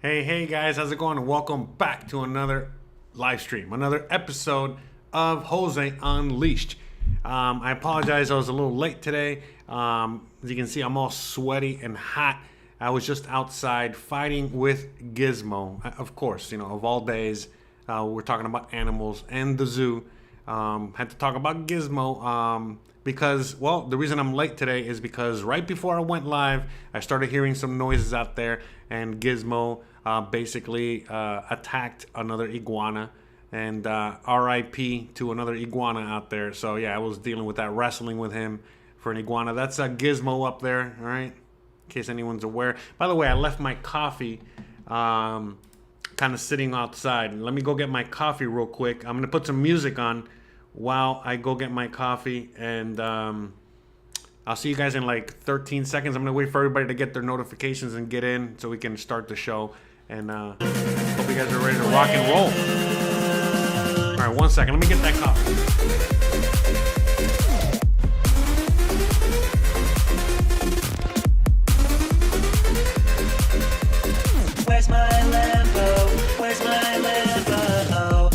Hey guys, how's it going? And welcome back to another live stream, another episode of Jose Unleashed. I apologize, I was a little late today. As you can see, I'm all sweaty and hot. I was just outside fighting with Gizmo. Of course, you know, of all days, we're talking about animals and the zoo. Had to talk about Gizmo because, well, the reason I'm late today is because right before I went live, I started hearing some noises out there, and Gizmo basically attacked another iguana, and RIP to another iguana out there. So yeah, I was dealing with that, wrestling with him for an iguana. That's a Gizmo up there, all right, in case anyone's aware. By the way, I left my coffee kind of sitting outside. Let me go get my coffee real quick. I'm gonna put some music on while I go get my coffee, and I'll see you guys in like 13 seconds. I'm gonna wait for everybody to get their notifications and get in so we can start the show. And hope you guys are ready to rock and roll. All right, 1 second. Let me get that coffee. Where's my Lambo? Where's my Lambo?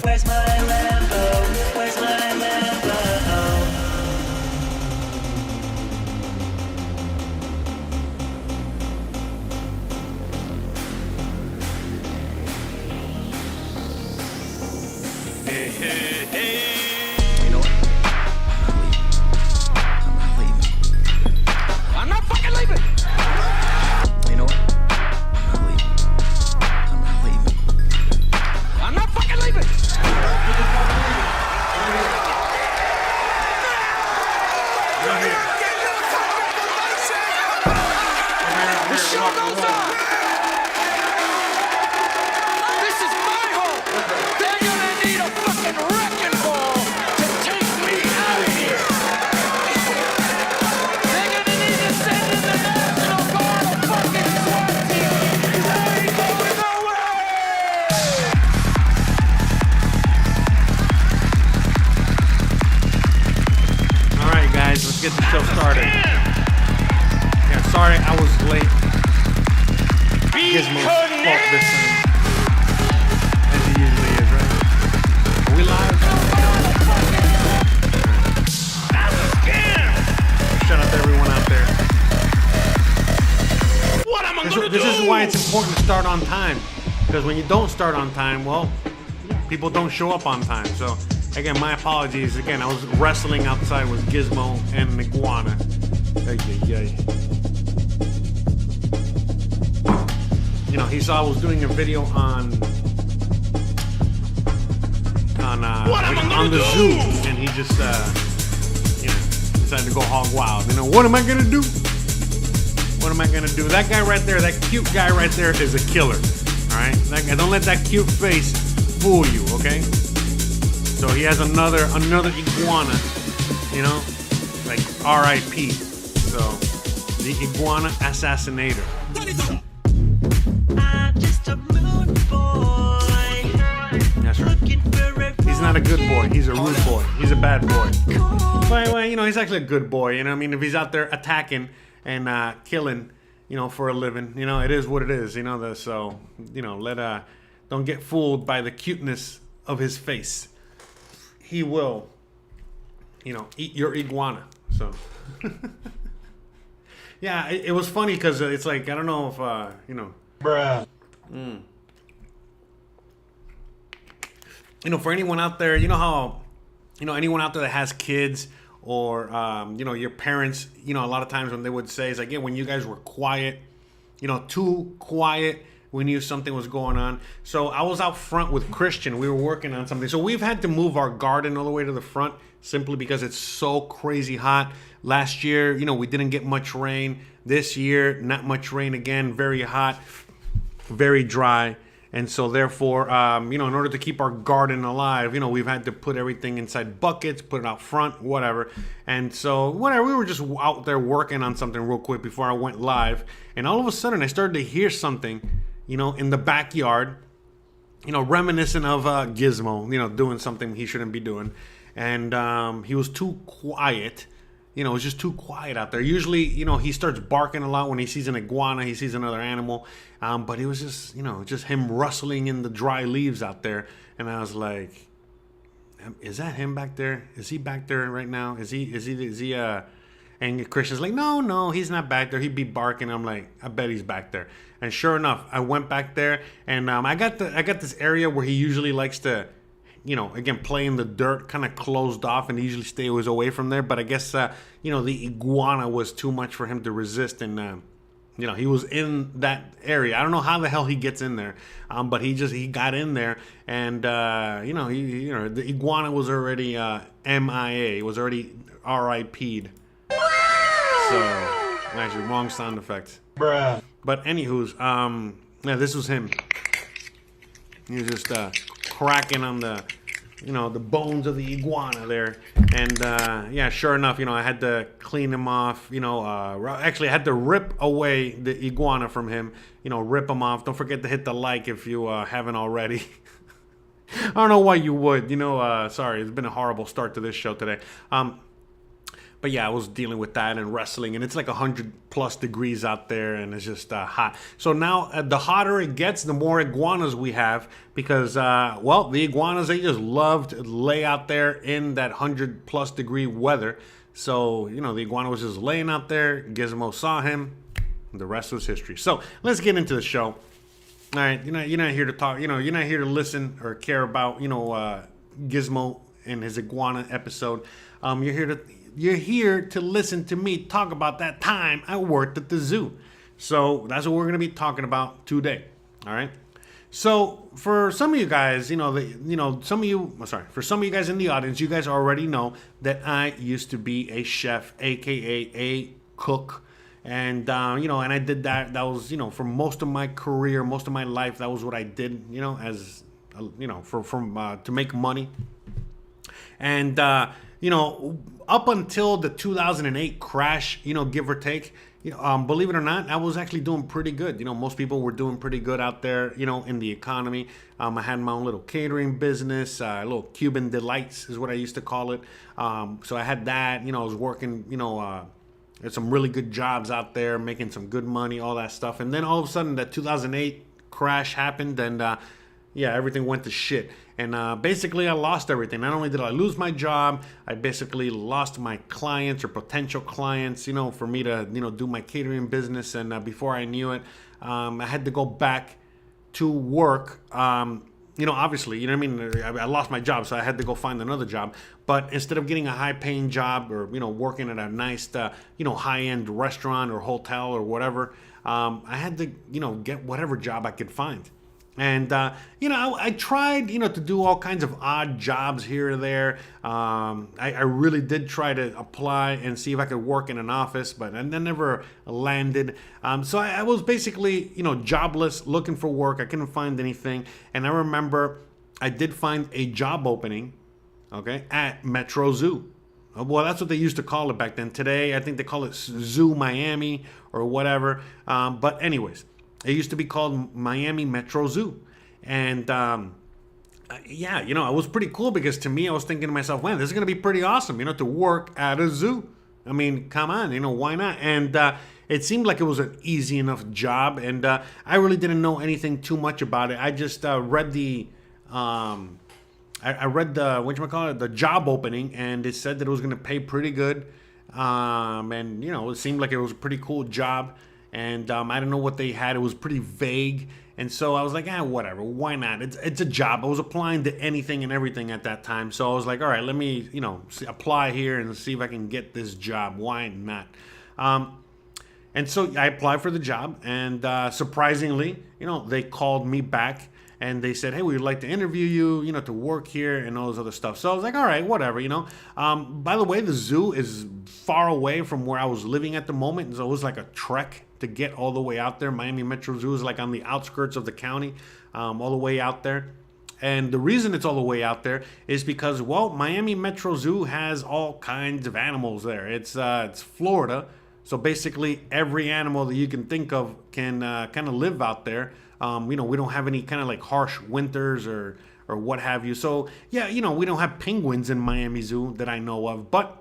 Where's my Lambo? Where's my Lambo? You know what? I'm not leaving. I'm not fucking leaving. You know what? I'm not leaving. I'm not leaving. I'm not fucking leaving. The show goes on. This is my home. They're gonna need a fucking wrecking ball to take me out of here. They're gonna need to send in the National Guard a fucking SWAT team. They ain't going nowhere. All right, guys, let's get the show started. Yeah, sorry I was late. Gizmo's fault this time, as he usually is, right? Are we live? Shout out to everyone out there. What am I gonna do? This is why it's important to start on time, because when you don't start on time, well, people don't show up on time. So again, my apologies. Again, I was wrestling outside with Gizmo and an iguana. You know, he saw I was doing a video on the zoo, and he just you know, decided to go hog wild. You know, what am I gonna do? What am I gonna do? That guy right there, that cute guy right there, is a killer. All right, that guy, don't let that cute face fool you. Okay. So he has another iguana. You know, like RIP. So the iguana assassinator. I'm just a moon boy. That's right. He's not a good boy. He's a rude boy. He's a bad boy. Well, you know, he's actually a good boy. You know what I mean? If he's out there attacking and killing, you know, for a living, you know, it is what it is. You know, so, you know, don't get fooled by the cuteness of his face. He will, you know, eat your iguana. So, yeah, it was funny because it's like, I don't know if, you know. Bruh. You know, for anyone out there, you know how, you know, anyone out there that has kids or, you know, your parents, you know, a lot of times when they would say, it's like, yeah, when you guys were quiet, you know, too quiet, we knew something was going on. So I was out front with Christian. We were working on something. So we've had to move our garden all the way to the front simply because it's so crazy hot. Last year, you know, we didn't get much rain. This year, not much rain again, very hot, very dry. And so therefore, you know, in order to keep our garden alive, you know, we've had to put everything inside buckets, put it out front, whatever. And so whatever, we were just out there working on something real quick before I went live. And all of a sudden I started to hear something, you know, in the backyard. reminiscent of Gizmo, doing something he shouldn't be doing. And he was too quiet. It was just too quiet out there. Usually, he starts barking a lot when he sees an iguana, he sees another animal. But it was just him rustling in the dry leaves out there. And I was like, is that him back there? Is he back there right now? Is he and Christian's like, no, he's not back there. He'd be barking. I'm like, I bet he's back there. And sure enough, I went back there, and I got this area where he usually likes to, again, play in the dirt, kind of closed off, and he usually stays away from there. But I guess, the iguana was too much for him to resist, and he was in that area. I don't know how the hell he gets in there, but he got in there, and the iguana was already MIA. It was already RIP'd. So actually, wrong sound effect. Bruh. But anywho's, yeah, this was him. He was just cracking on the bones of the iguana there, and yeah, sure enough, I had to clean him off. Actually, I had to rip away the iguana from him. Rip him off. Don't forget to hit the like if you haven't already. I don't know why you would. Sorry, it's been a horrible start to this show today. But yeah, I was dealing with that and wrestling, and it's like 100+ degrees out there, and it's just hot. So now, the hotter it gets, the more iguanas we have, because, the iguanas, they just love to lay out there in that 100+ degree weather. So, the iguana was just laying out there. Gizmo saw him. The rest was history. So let's get into the show. All right, you're not here to talk. You're not here to listen or care about Gizmo and his iguana episode. You're here to listen to me talk about that time I worked at the zoo. So that's what we're going to be talking about today. All right. So for some of you guys, for some of you guys in the audience, you guys already know that I used to be a chef, aka a cook. And, and I did that. That was, for most of my career, most of my life, that was what I did, as, to make money. And, up until the 2008 crash, give or take, believe it or not, I was actually doing pretty good. Most people were doing pretty good out there, in the economy. I had my own little catering business, little Cuban delights is what I used to call it. So I had that, I was working, at some really good jobs out there, making some good money, all that stuff. And then all of a sudden, that 2008 crash happened, and everything went to shit. And basically, I lost everything. Not only did I lose my job, I basically lost my clients or potential clients, for me to, do my catering business. And before I knew it, I had to go back to work. Obviously, I mean? I lost my job, so I had to go find another job. But instead of getting a high-paying job or, working at a nice, high-end restaurant or hotel or whatever, I had to, get whatever job I could find. And, I tried, to do all kinds of odd jobs here or there. I really did try to apply and see if I could work in an office, but I never landed. So I was basically, jobless, looking for work. I couldn't find anything. And I remember I did find a job opening, at Metro Zoo. Well, that's what they used to call it back then. Today, I think they call it Zoo Miami or whatever. But anyways. It used to be called Miami Metro Zoo. And, it was pretty cool because to me, I was thinking to myself, man, this is going to be pretty awesome, to work at a zoo. I mean, come on, why not? And it seemed like it was an easy enough job. And I really didn't know anything too much about it. I just read the... I read the job opening, and it said that it was going to pay pretty good. And, it seemed like it was a pretty cool job. And I don't know what they had. It was pretty vague. And so I was like, whatever. Why not? It's a job. I was applying to anything and everything at that time. So I was like, all right, let me, apply here and see if I can get this job. Why not? And so I applied for the job. And surprisingly, they called me back. And they said, hey, we'd like to interview you, to work here and all this other stuff. So I was like, all right, whatever, By the way, the zoo is far away from where I was living at the moment. So it was like a trek to get all the way out there. Miami Metro Zoo is like on the outskirts of the county, all the way out there. And the reason it's all the way out there is because, Miami Metro Zoo has all kinds of animals there. It's Florida. So basically every animal that you can think of can kind of live out there. You know, we don't have any kind of like harsh winters or what have you. So yeah, you know, we don't have penguins in Miami Zoo that I know of, but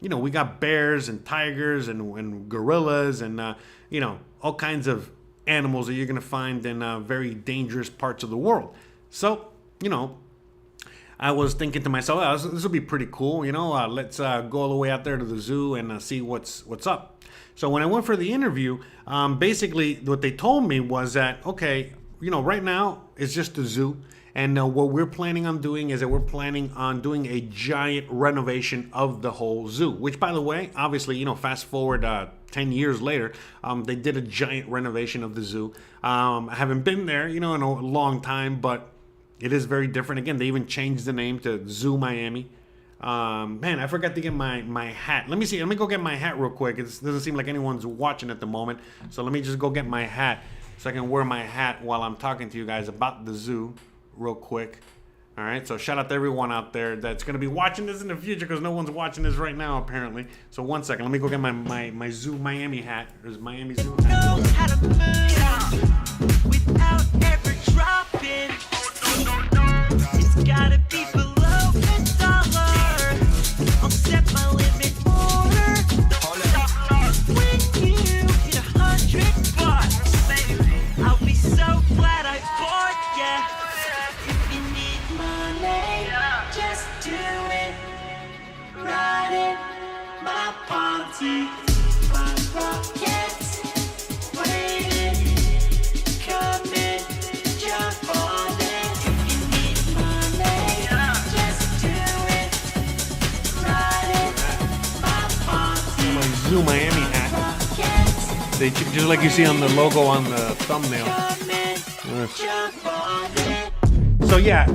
you know, we got bears and tigers and gorillas and you know, all kinds of animals that you're gonna find in very dangerous parts of the world. So you know, I was thinking to myself, oh, this will be pretty cool. You know, let's go all the way out there to the zoo and see what's up. So when I went for the interview, basically what they told me was that, okay, you know, right now it's just the zoo. And what we're planning on doing is that we're planning on doing a giant renovation of the whole zoo, which, by the way, obviously, you know, fast forward 10 years later, they did a giant renovation of the zoo. I haven't been there, you know, in a long time, but it is very different. Again, they even changed the name to Zoo Miami. Man, I forgot to get my hat. Let me see. Let me go get my hat real quick. It doesn't seem like anyone's watching at the moment. So let me just go get my hat so I can wear my hat while I'm talking to you guys about the zoo real quick. All right. So shout out to everyone out there that's going to be watching this in the future, because no one's watching this right now, apparently. So one second. Let me go get my Zoo Miami hat. There's Miami Zoo hat. Knows how to move without ever dropping. It's gotta be below $1. I'll set my limit order. When you hit $100, baby, I'll be so glad I bought ya. If you need money, just do it. Ride it, my party, my rockets, waiting, come in, jump on it. If you need money, just do it. Ride it, my party, My Zoo Miami hat. rockets, They just like you see on the logo on the thumbnail. come in, Yes. jump on it. So yeah,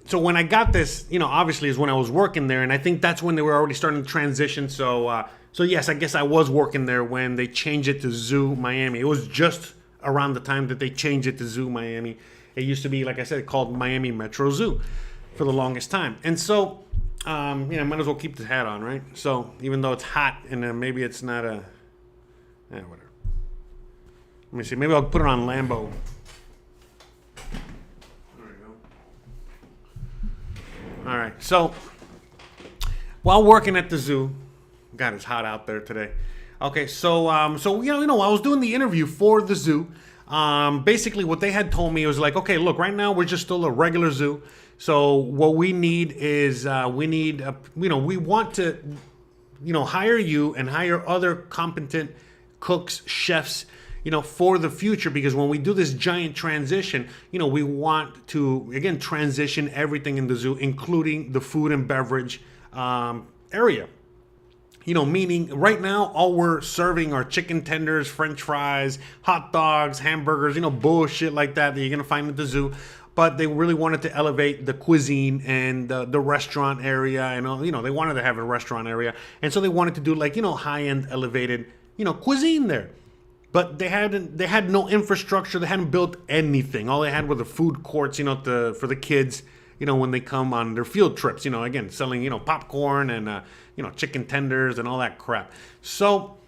so when I got this, you know, obviously is when I was working there, and I think that's when they were already starting to transition. So yes, I guess I was working there when they changed it to Zoo Miami. It was just around the time that they changed it to Zoo Miami. It used to be, like I said, called Miami Metro Zoo for the longest time. And so, you know, might as well keep the hat on, right? So even though it's hot and maybe it's not whatever. Let me see. Maybe I'll put it on Lambo. All right, so while working at the zoo, God, it's hot out there today. Okay, so you know, I was doing the interview for the zoo. Basically, what they had told me was like, okay, look, right now we're just still a regular zoo. So what we need is we want to, you know, hire you and hire other competent cooks, chefs, you know, for the future, because when we do this giant transition, you know, we want to, again, transition everything in the zoo, including the food and beverage area. You know, meaning right now, all we're serving are chicken tenders, French fries, hot dogs, hamburgers, you know, bullshit like that you're going to find at the zoo. But they really wanted to elevate the cuisine and the restaurant area. And, you know, they wanted to have a restaurant area. And so they wanted to do like, you know, high-end elevated, you know, cuisine there. But they had no infrastructure. They hadn't built anything. All they had were the food courts, you know, for the kids, you know, when they come on their field trips, you know, again, selling, you know, popcorn and, you know, chicken tenders and all that crap. So,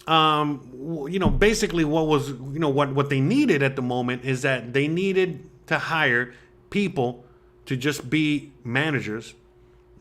you know, basically what they needed at the moment is that they needed to hire people to just be managers.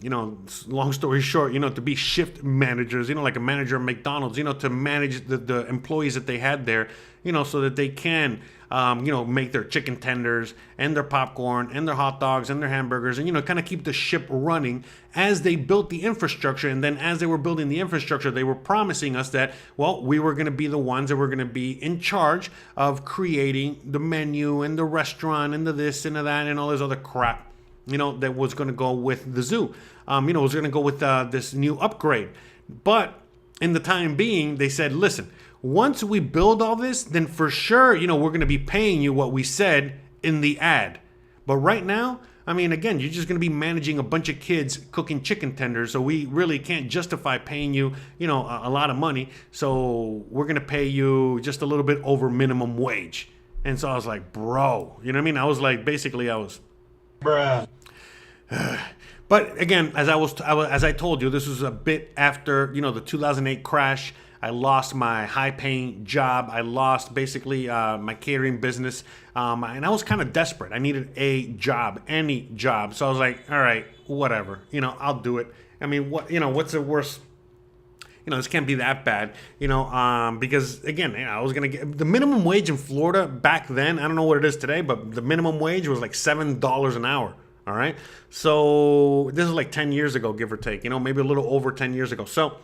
You know, long story short, you know, to be shift managers, you know, like a manager at McDonald's, you know, to manage the employees that they had there, you know, so that they can, you know, make their chicken tenders and their popcorn and their hot dogs and their hamburgers and, you know, kind of keep the ship running as they built the infrastructure. And then as they were building the infrastructure, they were promising us that, well, we were going to be the ones that were going to be in charge of creating the menu and the restaurant and the this and the that and all this other crap, you know, that was going to go with the zoo. You know, it was going to go with this new upgrade. But in the time being, they said, listen, once we build all this, then for sure, you know, we're going to be paying you what we said in the ad. But right now, I mean, again, you're just going to be managing a bunch of kids cooking chicken tenders. So we really can't justify paying you, you know, a lot of money. So we're going to pay you just a little bit over minimum wage. And so I was like, bro, you know what I mean? I was like, basically, bruh. But again, as I told you, this was a bit after, you know, the 2008 crash. I lost my high-paying job. I lost basically my catering business, and I was kind of desperate. I needed a job, any job. So I was like, all right, whatever. I'll do it. I mean, what's the worst? This can't be that bad, because again, I was going to get the minimum wage in Florida back then. I don't know what it is today, but the minimum wage was like $7 an hour. All right. So this is like 10 years ago, give or take, maybe a little over 10 years ago. So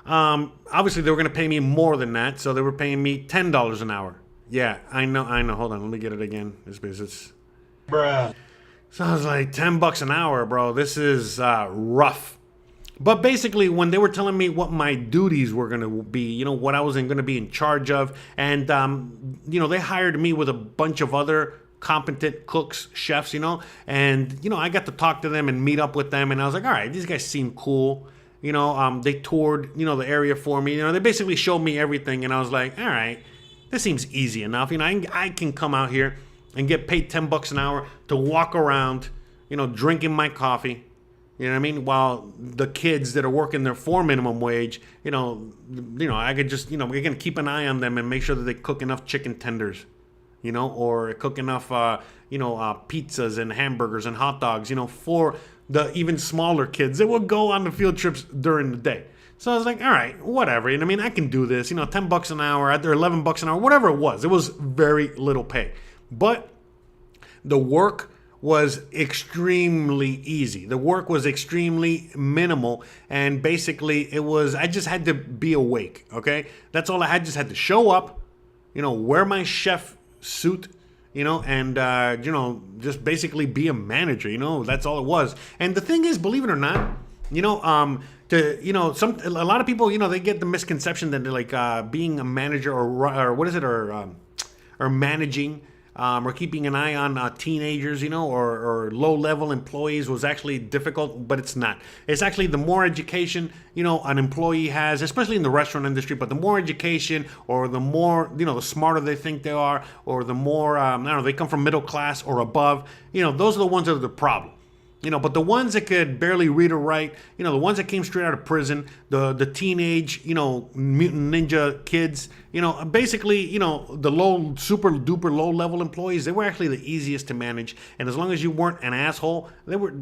obviously they were going to pay me more than that. So they were paying me $10 an hour. Yeah, I know. Hold on. Let me get it again. It's Bruh. So I was like, $10 an hour, bro. This is rough. But basically, when they were telling me what my duties were going to be, what I was going to be in charge of, and, they hired me with a bunch of other competent cooks, chefs, and, I got to talk to them and meet up with them, and I was like, all right, these guys seem cool. They toured, the area for me. They basically showed me everything, and I was like, all right, this seems easy enough. I can come out here and get paid $10 an hour to walk around, drinking my coffee. You know what I mean? While the kids that are working there for minimum wage, I could just, again, keep an eye on them and make sure that they cook enough chicken tenders, or cook enough, pizzas and hamburgers and hot dogs, for the even smaller kids that would go on the field trips during the day. So I was like, all right, whatever. I can do this, $10 an hour, or $11 an hour, whatever it was. It was very little pay. But the work was extremely easy. The work was extremely minimal, and basically I just had to be awake, okay? That's all I had. Just had to show up, wear my chef suit, and just basically be a manager, that's all it was. And the thing is, believe it or not, a lot of people, they get the misconception that like being a manager or managing, or keeping an eye on teenagers, or low-level employees was actually difficult, but it's not. It's actually the more education, an employee has, especially in the restaurant industry, but the more education, or the more, the smarter they think they are, or the more, they come from middle class or above, those are the ones that are the problem. But the ones that could barely read or write, the ones that came straight out of prison, the teenage, mutant ninja kids, basically, the super duper low level employees, they were actually the easiest to manage. And as long as you weren't an asshole, they were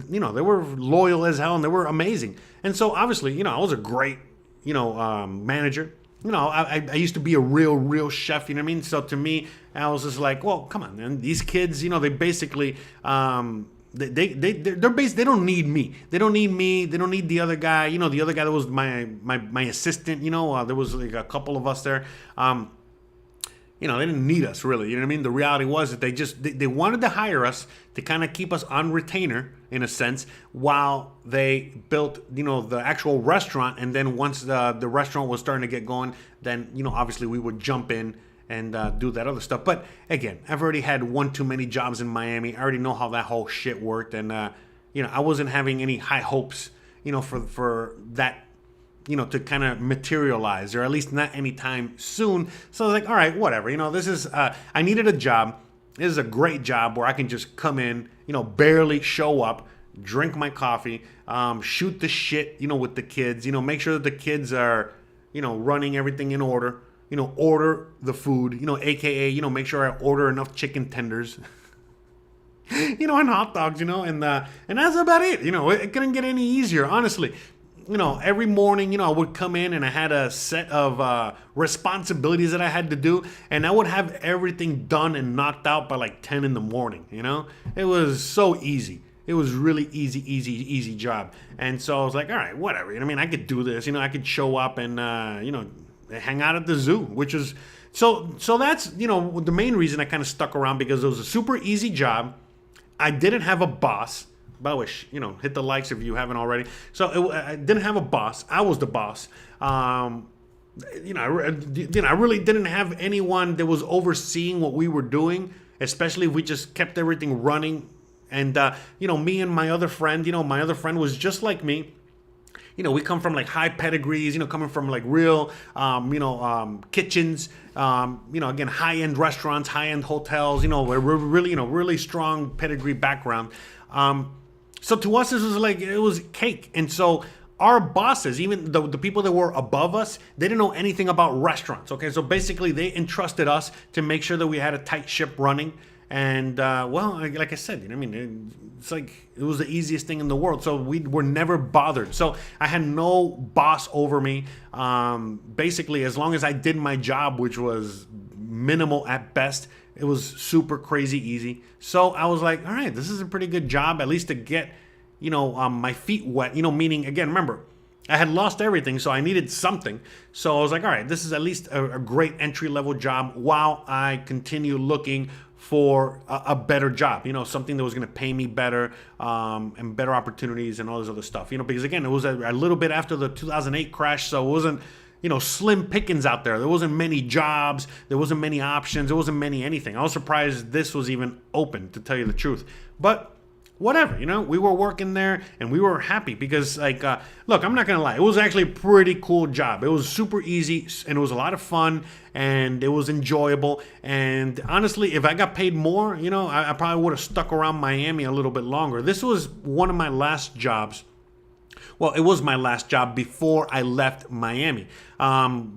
loyal as hell, and they were amazing. And so obviously, I was a great, manager. I used to be a real chef, you know what I mean? So to me, I was just like, well, come on, man. These kids, they basically, they're based. They don't need me. They don't need me. They don't need the other guy. The other guy that was my assistant. There was like a couple of us there. They didn't need us really. You know what I mean? The reality was that they wanted to hire us to kind of keep us on retainer in a sense while they built the actual restaurant. And then once the restaurant was starting to get going, then obviously we would jump in and do that other stuff. But again, I've already had one too many jobs in Miami. I already know how that whole shit worked, and I wasn't having any high hopes, for that, to kind of materialize, or at least not anytime soon. So I was like, all right, whatever. This is I needed a job. This is a great job where I can just come in, barely show up, drink my coffee, shoot the shit, with the kids, make sure that the kids are, running everything in order. Order the food, AKA, make sure I order enough chicken tenders, and hot dogs, and that's about it. It couldn't get any easier, honestly. Every morning, I would come in and I had a set of responsibilities that I had to do, and I would have everything done and knocked out by like 10 in the morning, It was so easy. It was really easy job. And so I was like, all right, whatever. I could do this, I could show up and, hang out at the zoo, which is so that's the main reason I kind of stuck around, because it was a super easy job. I didn't have a boss. By the way, hit the likes if you haven't already. So I didn't have a boss. I was the boss. I really didn't have anyone that was overseeing what we were doing, especially if we just kept everything running. And me and my other friend, was just like me. We come from like high pedigrees, coming from like real, kitchens, again, high-end restaurants, high-end hotels, we're really, really strong pedigree background. So to us, this was like, it was cake. And so our bosses, even the people that were above us, they didn't know anything about restaurants. Okay, so basically they entrusted us to make sure that we had a tight ship running. And well, like I said, you know, I mean, it's like it was the easiest thing in the world. So we were never bothered. So I had no boss over me. Basically, as long as I did my job, which was minimal at best, it was super crazy easy. So I was like, all right, this is a pretty good job, at least to get, you know, my feet wet. You know, meaning again, remember, I had lost everything, so I needed something. So I was like, all right, this is at least a great entry level job while I continue looking for a better job, you know, something that was going to pay me better and better opportunities and all this other stuff, you know, because again, it was a little bit after the 2008 crash, so it wasn't, you know, slim pickings out there. There wasn't many jobs, there wasn't many options, there wasn't many anything. I was surprised this was even open, to tell you the truth. But whatever, you know, we were working there and we were happy because, like, look, I'm not gonna lie, it was actually a pretty cool job. It was super easy and it was a lot of fun and it was enjoyable. And honestly, if I got paid more, you know, I probably would have stuck around Miami a little bit longer. This was one of my last jobs. Well, it was my last job before I left Miami.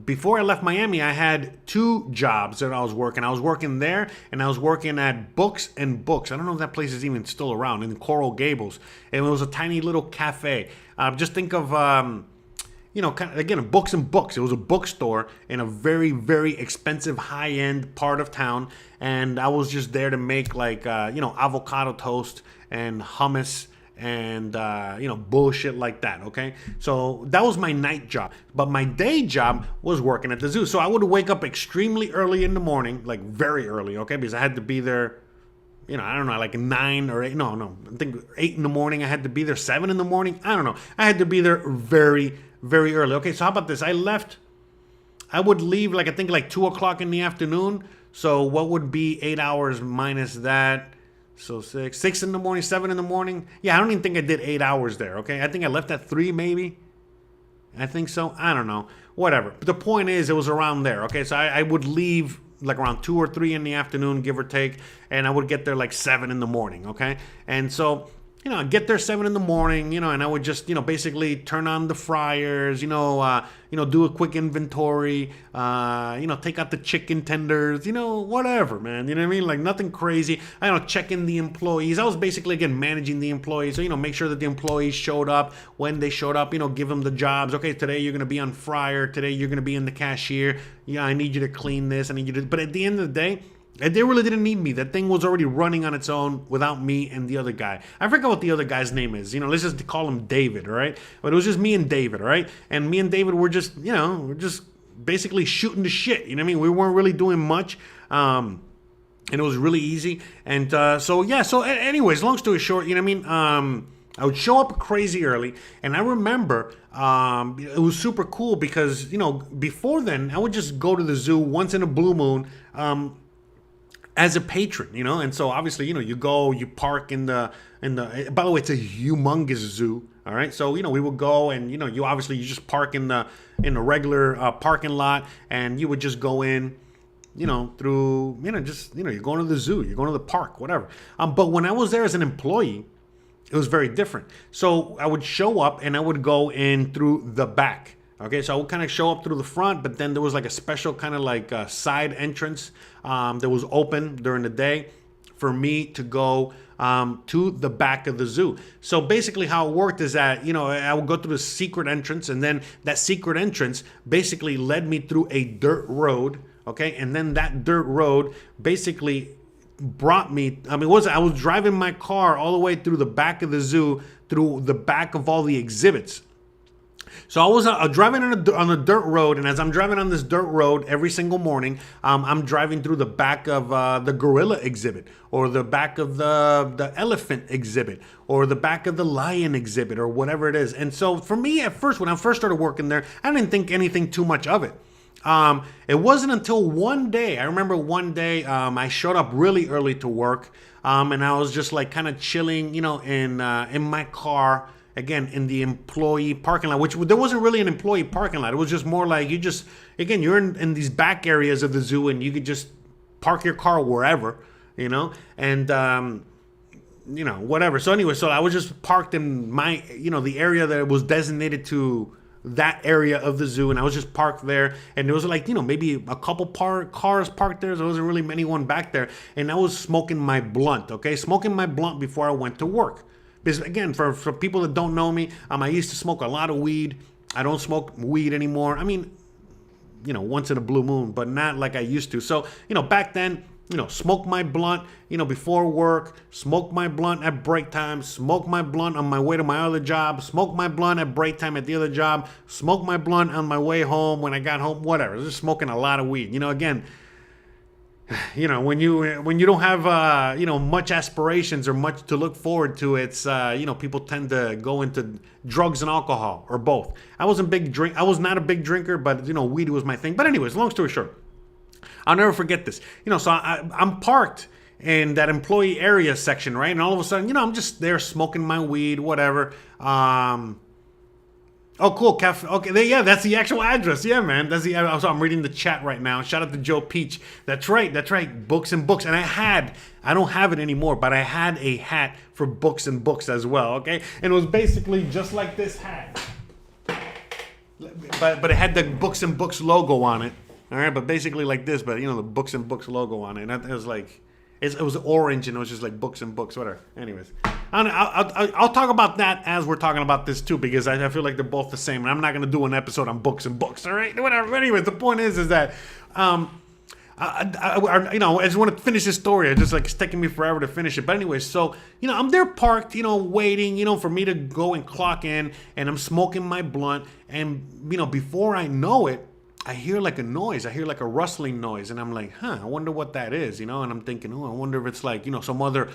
Before I left Miami, I had 2 jobs that I was working. I was working there, and I was working at Books and Books. I don't know if that place is even still around, in Coral Gables. And it was a tiny little cafe. Just think of, you know, kind of, again, Books and Books. It was a bookstore in a very, very expensive, high-end part of town. And I was just there to make, like, you know, avocado toast and hummus and you know, bullshit like that. Okay, so that was my night job, but my day job was working at the zoo. So I would wake up extremely early in the morning, like very early, okay, because I had to be there, you know, I don't know, like 9 or 8, no, I think 8 in the morning. I had to be there 7 in the morning. I don't know, I had to be there very, very early. Okay, so how about this? I would leave, like, I think like 2 o'clock in the afternoon. So what would be 8 hours minus that? So 6 in the morning, 7 in the morning. Yeah, I don't even think I did 8 hours there, okay? I think I left at 3 maybe. I think so. I don't know. Whatever. But the point is, it was around there, okay? So I would leave like around 2 or 3 in the afternoon, give or take, and I would get there like 7 in the morning, okay? And so, you know, I'd get there 7 in the morning, you know, and I would just, you know, basically turn on the fryers, you know, do a quick inventory, you know, take out the chicken tenders, you know, whatever, man. You know what I mean? Like nothing crazy. I don't know, check in the employees. I was basically, again, managing the employees. So, you know, make sure that the employees showed up when they showed up, you know, give them the jobs. Okay, today you're going to be on fryer. Today you're going to be in the cashier. Yeah, I need you to clean this. I need you to, but at the end of the day, they really didn't need me. That thing was already running on its own without me and the other guy. I forgot what the other guy's name is. You know, let's just call him David, all right? But it was just me and David, all right? And me and David were just, you know, we're just basically shooting the shit. You know what I mean? We weren't really doing much. And it was really easy. And so, yeah. So anyways, long story short, you know what I mean? I would show up crazy early. And I remember it was super cool because, you know, before then, I would just go to the zoo once in a blue moon. As a patron, you know, and so obviously, you know, you go, you park in the, by the way, it's a humongous zoo, all right? So, you know, we would go and, you know, you just park in the regular parking lot and you would just go in, you know, through, you know, just, you know, you're going to the zoo, you're going to the park, whatever. But when I was there as an employee, it was very different. So I would show up and I would go in through the back. Okay, so I would kind of show up through the front, but then there was like a special kind of like side entrance that was open during the day for me to go to the back of the zoo. So basically how it worked is that, you know, I would go through the secret entrance, and then that secret entrance basically led me through a dirt road, okay? And then that dirt road basically brought me, I was driving my car all the way through the back of the zoo, through the back of all the exhibits. So I was driving on a dirt road, and as I'm driving on this dirt road every single morning, I'm driving through the back of the gorilla exhibit, or the back of the elephant exhibit, or the back of the lion exhibit, or whatever it is. And so for me, at first, when I first started working there, I didn't think anything too much of it. It wasn't until one day, I remember one day, I showed up really early to work, and I was just like kind of chilling, you know, in my car. Again, in the employee parking lot, which there wasn't really an employee parking lot. It was just more like you're in these back areas of the zoo, and you could just park your car wherever, you know. And whatever. So anyway, so I was just parked in my, the area that was designated to that area of the zoo, and I was just parked there, and there was like, maybe a couple cars parked there. There wasn't really anyone back there, and I was smoking my blunt, okay? Smoking my blunt before I went to work. Because again, for people that don't know me, I used to smoke a lot of weed. I don't smoke weed anymore. I mean, once in a blue moon, but not like I used to. So, back then, smoke my blunt, before work, smoke my blunt at break time, smoke my blunt on my way to my other job, smoke my blunt at break time at the other job, smoke my blunt on my way home when I got home, whatever. Just smoking a lot of weed. Again, when you don't have much aspirations or much to look forward to, it's people tend to go into drugs and alcohol or both. I was not a big drinker, but weed was my thing. But anyways, long story short, I'll never forget this. So I'm parked in that employee area section, right? And all of a sudden, I'm just there smoking my weed, whatever. Oh, cool. Cafe. Okay, yeah, that's the actual address. Yeah, man. So I'm reading the chat right now. Shout out to Joe Peach. That's right. Books and Books. And I don't have it anymore, but I had a hat for Books and Books as well, okay? And it was basically just like this hat. But it had the Books and Books logo on it. All right, but basically like this, but the Books and Books logo on it. And it was like, it was orange, and it was just like Books and Books, whatever. Anyways, I'll talk about that as we're talking about this too, because I feel like they're both the same, and I'm not gonna do an episode on Books and Books. All right, whatever. But anyways, the point is that I just want to finish this story. It's taking me forever to finish it. But anyway, so I'm there parked, waiting, for me to go and clock in, and I'm smoking my blunt, and before I know it, I hear like a noise. I hear like a rustling noise, and I'm like, I wonder what that is, and I'm thinking, I wonder if it's like, some other,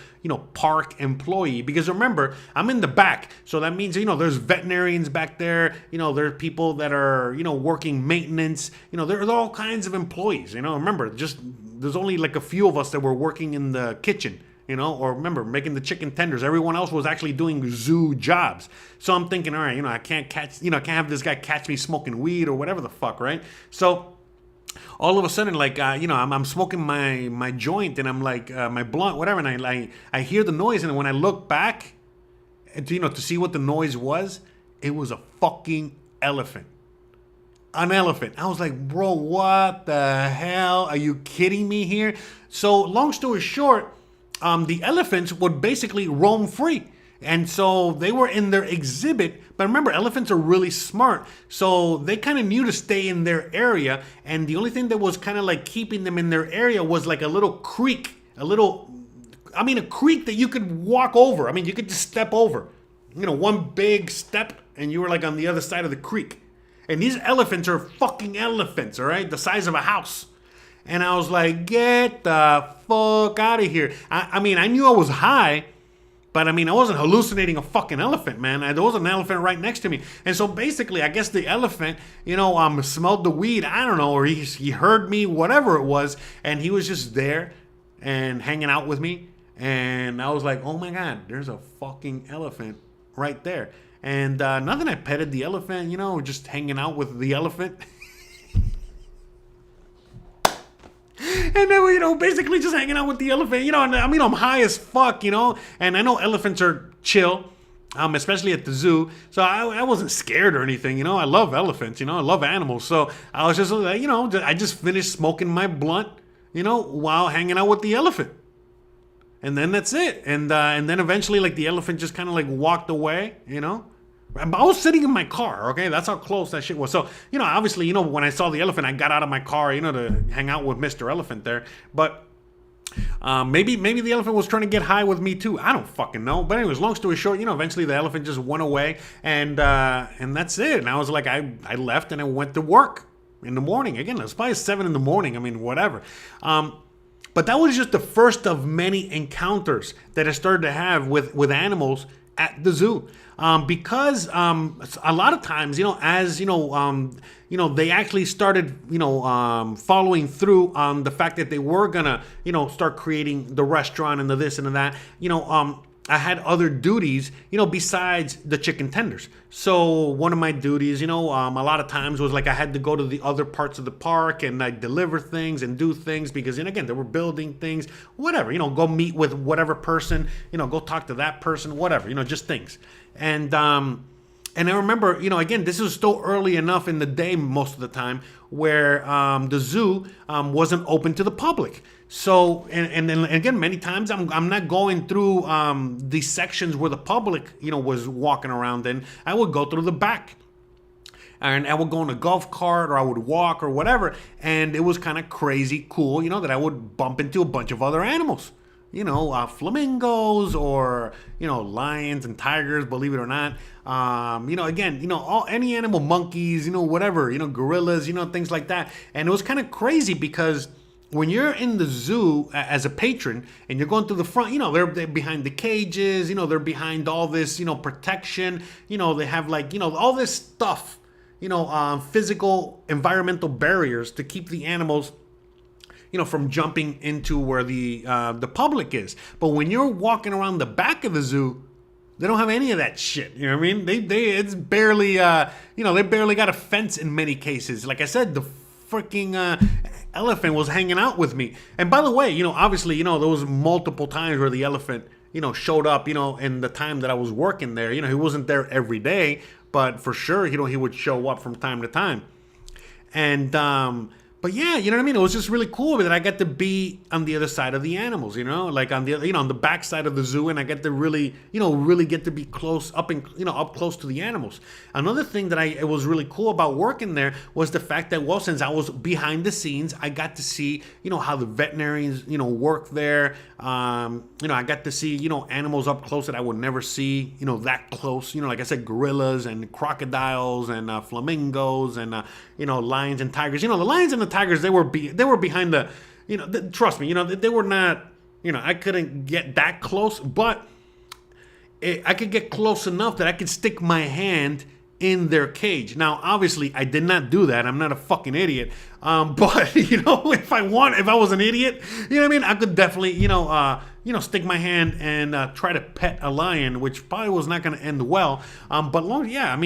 park employee. Because remember, I'm in the back, so that means, there's veterinarians back there, there's people that are, working maintenance, there's all kinds of employees, remember, there's only like a few of us that were working in the kitchen. Or remember, making the chicken tenders. Everyone else was actually doing zoo jobs. So I'm thinking, all right, I can't have this guy catch me smoking weed or whatever the fuck, right? So all of a sudden, like, I'm smoking my joint, and I'm like, my blunt, whatever, and I hear the noise, and when I look back, to see what the noise was, it was a fucking elephant. An elephant. I was like, bro, what the hell? Are you kidding me here? So long story short, the elephants would basically roam free. And so they were in their exhibit. But remember, elephants are really smart. So they kind of knew to stay in their area. And the only thing that was kind of like keeping them in their area was like a little creek. A creek that you could walk over. You could just step over. One big step, and you were like on the other side of the creek. And these elephants are fucking elephants, all right? The size of a house. And I was like, get the fuck out of here. I knew I was high, but I wasn't hallucinating a fucking elephant, man. There was an elephant right next to me. And so basically, I guess the elephant, smelled the weed, I don't know, or he heard me, whatever it was, and he was just there and hanging out with me. And I was like, oh my God, there's a fucking elephant right there. And nothing, I petted the elephant, just hanging out with the elephant. And then, basically just hanging out with the elephant, and I'm high as fuck, and I know elephants are chill, especially at the zoo. So I wasn't scared or anything, I love elephants, I love animals. So I was just like, I just finished smoking my blunt, while hanging out with the elephant. And then that's it. And then eventually, like, the elephant just kind of like walked away, I was sitting in my car, okay? That's how close that shit was. So, obviously, when I saw the elephant, I got out of my car, to hang out with Mr. Elephant there. But maybe the elephant was trying to get high with me too. I don't fucking know. But anyways, long story short, eventually the elephant just went away, and that's it. And I was like, I left and I went to work in the morning. Again, it was probably 7 in the morning. Whatever. But that was just the first of many encounters that I started to have with animals at the zoo. Because a lot of times, as they actually started, following through on the fact that they were gonna, start creating the restaurant and the this and the that. I had other duties, besides the chicken tenders. So one of my duties, a lot of times was like I had to go to the other parts of the park and like deliver things and do things because, again, they were building things, whatever, go meet with whatever person, go talk to that person, whatever, just things. And I remember, again, this was still early enough in the day most of the time where the zoo wasn't open to the public. So, and then again, many times I'm not going through these sections where the public, was walking around in. I would go through the back. And I would go in a golf cart or I would walk or whatever. And it was kind of crazy cool, that I would bump into a bunch of other animals. Flamingos or, lions and tigers, believe it or not. Again, any animal, monkeys, whatever, gorillas, things like that. And it was kind of crazy because when you're in the zoo as a patron and you're going through the front, they're behind the cages, they're behind all this, protection, they have like, all this stuff, physical, environmental barriers to keep the animals from jumping into where the public is. But when you're walking around the back of the zoo, they don't have any of that shit. You know what I mean? It's barely, they barely got a fence in many cases. Like I said, the freaking elephant was hanging out with me. And by the way, obviously, there was multiple times where the elephant, showed up, in the time that I was working there. He wasn't there every day, but for sure, he would show up from time to time. And, but yeah, you know what I mean? It was just really cool that I got to be on the other side of the animals, like on the, on the back side of the zoo, and I get to really, really get to be close up close to the animals. Another thing that it was really cool about working there was the fact that, well, since I was behind the scenes, I got to see, how the veterinarians, work there. I got to see, animals up close that I would never see, that close, like I said, gorillas and crocodiles and flamingos and, lions and tigers. The lions and the tigers, they were behind the, trust me, they were not, I couldn't get that close, but I could get close enough that I could stick my hand in their cage. Now, obviously, I did not do that. I'm not a fucking idiot. But if I was an idiot, I could definitely, stick my hand and try to pet a lion, which probably was not going to end well. But I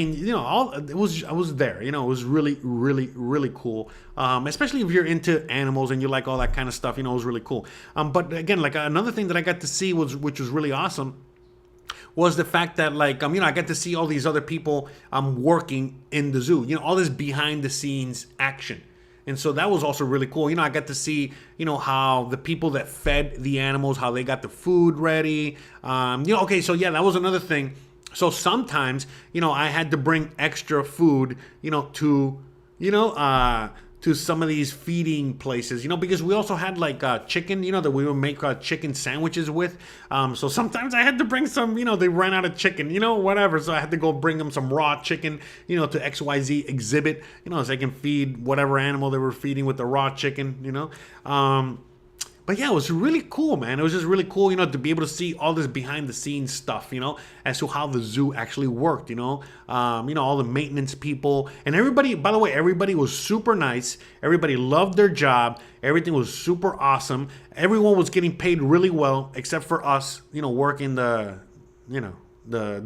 was there. It was really, really, really cool. Especially if you're into animals and you like all that kind of stuff. It was really cool. But again, like another thing that I got to see which was really awesome, was the fact that I got to see all these other people working in the zoo, all this behind the scenes action. And so that was also really cool. I got to see, how the people that fed the animals, how they got the food ready. Okay, so yeah, that was another thing. So sometimes, I had to bring extra food, to some of these feeding places, because we also had like chicken, that we would make chicken sandwiches with. So sometimes I had to bring some, they ran out of chicken, whatever. So I had to go bring them some raw chicken, to XYZ exhibit, so they can feed whatever animal they were feeding with the raw chicken, But yeah, it was really cool, man. It was just really cool, to be able to see all this behind the scenes stuff, as to how the zoo actually worked, all the maintenance people and everybody. By the way, everybody was super nice. Everybody loved their job. Everything was super awesome. Everyone was getting paid really well, except for us, working the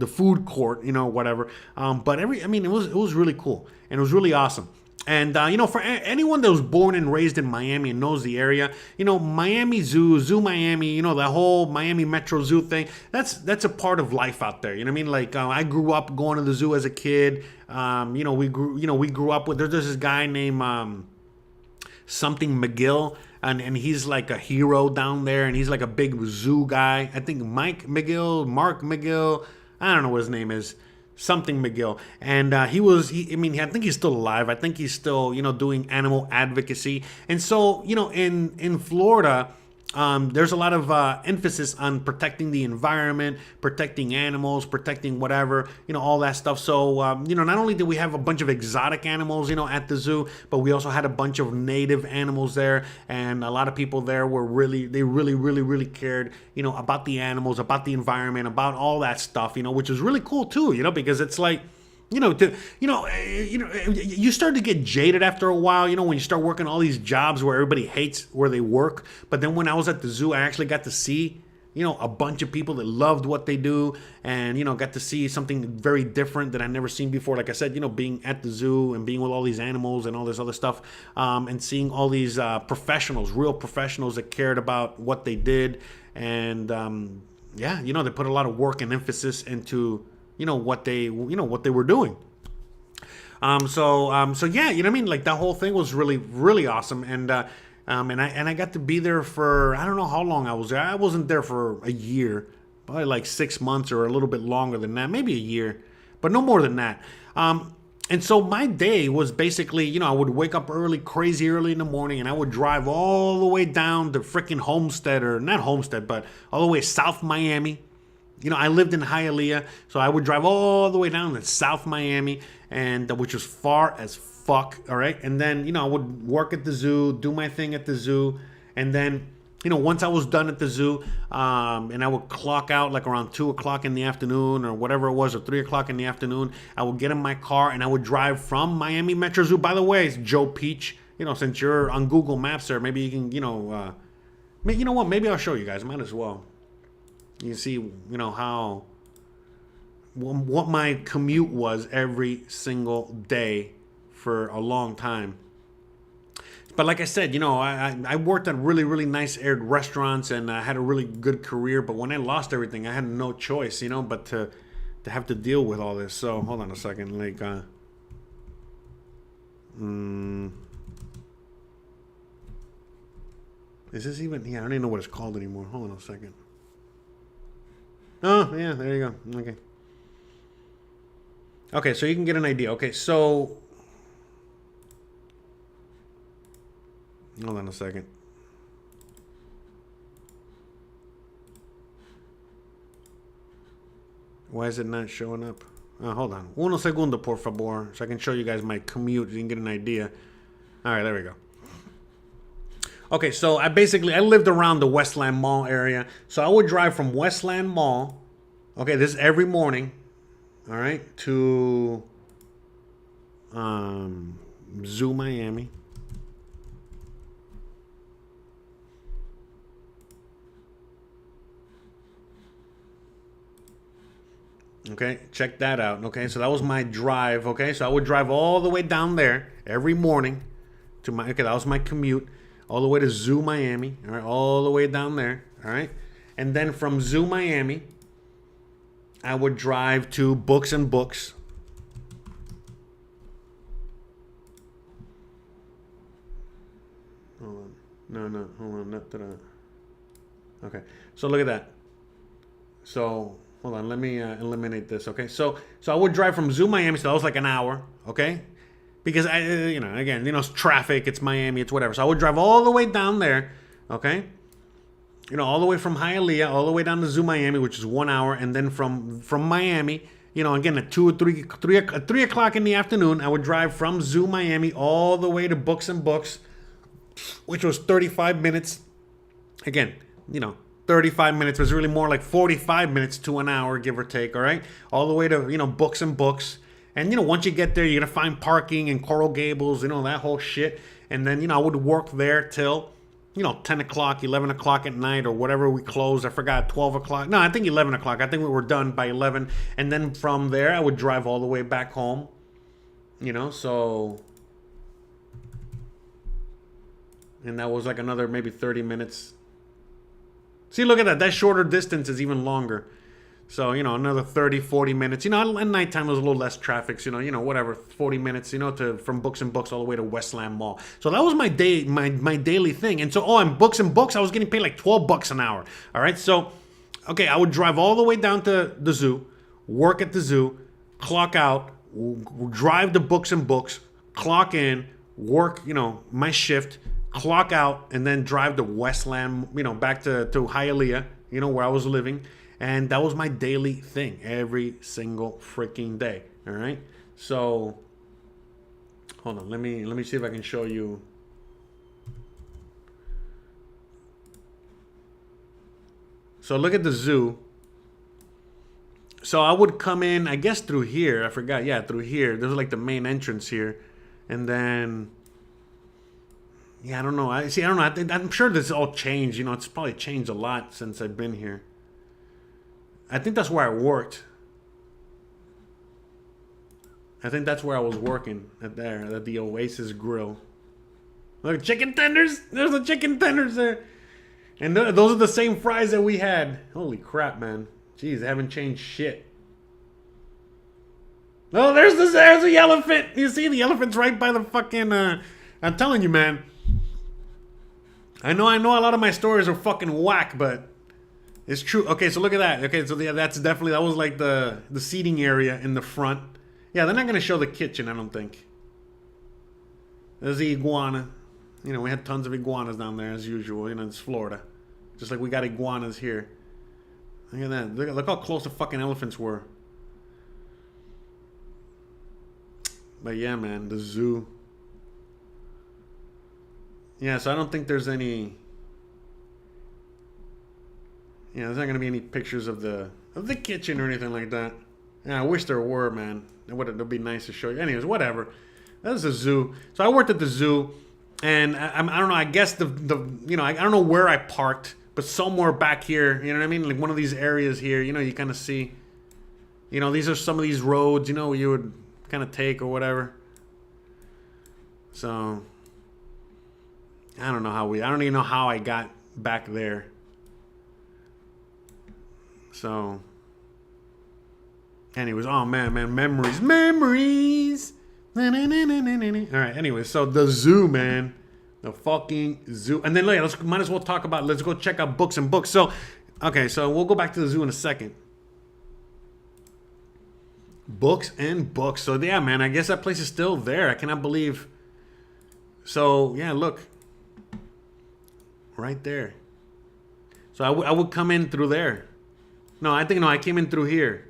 food court, whatever. But it was really cool and it was really awesome. And, for anyone that was born and raised in Miami and knows the area, Miami Zoo Miami, the whole Miami Metro Zoo thing, that's a part of life out there. You know what I mean? Like, I grew up going to the zoo as a kid. We grew up with, there's this guy named something McGill, and he's like a hero down there, and he's like a big zoo guy. I think Mark McGill, I don't know what his name is. Something McGill, and I think he's still alive. I think he's still, doing animal advocacy. And so, in Florida, there's a lot of emphasis on protecting the environment, protecting animals, protecting whatever, all that stuff. So, not only did we have a bunch of exotic animals, at the zoo, but we also had a bunch of native animals there. And a lot of people there really cared, about the animals, about the environment, about all that stuff, which is really cool too, because it's like, you start to get jaded after a while, when you start working all these jobs where everybody hates where they work. But then when I was at the zoo, I actually got to see, a bunch of people that loved what they do, and got to see something very different that I never seen before. Like I said, being at the zoo and being with all these animals and all this other stuff, and seeing all these professionals, real professionals that cared about what they did, and they put a lot of work and emphasis into what they were doing. So yeah, you know what I mean? Like, that whole thing was really, really awesome. And I got to be there for, I don't know how long I was there. I wasn't there for a year, probably like 6 months or a little bit longer than that, maybe a year, but no more than that. And so my day was basically, I would wake up crazy early in the morning, and I would drive all the way down to freaking Homestead, or not Homestead, but all the way South Miami. I lived in Hialeah, so I would drive all the way down to South Miami, and which was far as fuck, all right? And then, I would work at the zoo, do my thing at the zoo, and then, once I was done at the zoo, and I would clock out like around 2 o'clock in the afternoon or whatever it was, or 3 o'clock in the afternoon, I would get in my car and I would drive from Miami Metro Zoo. By the way, it's Joe Peach. Since you're on Google Maps there, maybe you can, you know what? Maybe I'll show you guys. Might as well. You see, how what my commute was every single day for a long time. But like I said, I worked at really, really nice aired restaurants, and I had a really good career. But when I lost everything, I had no choice, but to have to deal with all this. So hold on a second, like, is this even? Yeah, I don't even know what it's called anymore. Hold on a second. Oh, yeah, there you go. Okay. Okay, so you can get an idea. Okay, so hold on a second. Why is it not showing up? Hold on. Uno segundo, por favor, so I can show you guys my commute. You can get an idea. All right, there we go. Okay, so I lived around the Westland Mall area. So I would drive from Westland Mall, okay, this is every morning, all right, to Zoo Miami. Okay, check that out. Okay, so that was my drive. Okay, so I would drive all the way down there every morning to that was my commute. All the way to Zoo Miami, all right, all the way down there, all right? And then from Zoo Miami, I would drive to Books and Books. Hold on. No, hold on. Not that. Okay, so look at that. So, hold on, let me eliminate this, okay? So I would drive from Zoo Miami, so that was like an hour, okay? Because it's traffic, it's Miami, it's whatever. So I would drive all the way down there, okay? All the way from Hialeah, all the way down to Zoo Miami, which is 1 hour, and then from Miami, again at 2 or 3 o'clock in the afternoon, I would drive from Zoo Miami all the way to Books and Books, which was 35 minutes. Again, 35 minutes was really more like 45 minutes to an hour, give or take, all right? All the way to, Books and Books. And, once you get there, you're going to find parking in Coral Gables, that whole shit. And then, I would work there till, 10 o'clock, 11 o'clock at night, or whatever we closed. I forgot, 12 o'clock. No, I think 11 o'clock. I think we were done by 11. And then from there, I would drive all the way back home. So. And that was like another maybe 30 minutes. See, look at that. That shorter distance is even longer. So, another 30, 40 minutes. At nighttime, there's a little less traffic. So, whatever, 40 minutes, from Books and Books all the way to Westland Mall. So that was my day, my daily thing. And so, and Books and Books, I was getting paid like $12 an hour. All right. So, okay, I would drive all the way down to the zoo, work at the zoo, clock out, drive to Books and Books, clock in, work, my shift, clock out, and then drive to Westland, back to Hialeah, where I was living. And that was my daily thing every single freaking day. All right. So hold on. Let me see if I can show you. So look at the zoo. So I would come in, I guess, through here. I forgot. Yeah, through here. There's like the main entrance here. And then, yeah, I don't know. I'm sure this all changed. It's probably changed a lot since I've been here. I think that's where I worked. I think that's where I was working at the Oasis Grill. Look, chicken tenders. There's the chicken tenders there. And those are the same fries that we had. Holy crap, man. Jeez, they haven't changed shit. Oh, there's the elephant. You see, the elephant's right by the fucking... I'm telling you, man. I know a lot of my stories are fucking whack, but it's true. Okay, so look at that. Okay, so yeah, that was like the seating area in the front. Yeah, they're not going to show the kitchen, I don't think. There's the iguana. You know, we had tons of iguanas down there as usual. You know, it's Florida. Just like we got iguanas here. Look at that. Look how close the fucking elephants were. But yeah, man, the zoo. Yeah, so I don't think there's any... Yeah, there's not going to be any pictures of the kitchen or anything like that. Yeah, I wish there were, man. It'd be nice to show you. Anyways, whatever. That's a zoo. So I worked at the zoo, and I don't know. I guess I don't know where I parked, but somewhere back here. You know what I mean? Like one of these areas here. You know, you kind of see. You know, these are some of these roads. You know, you would kind of take or whatever. So I don't know how I don't even know how I got back there. So. Anyways, oh man, memories. All right, anyways, so the zoo, man, the fucking zoo, and then might as well talk about. Let's go check out Books and Books. So, okay, so we'll go back to the zoo in a second. Books and Books. So yeah, man, I guess that place is still there. I cannot believe. So yeah, look, right there. So I would come in through there. No, I came in through here.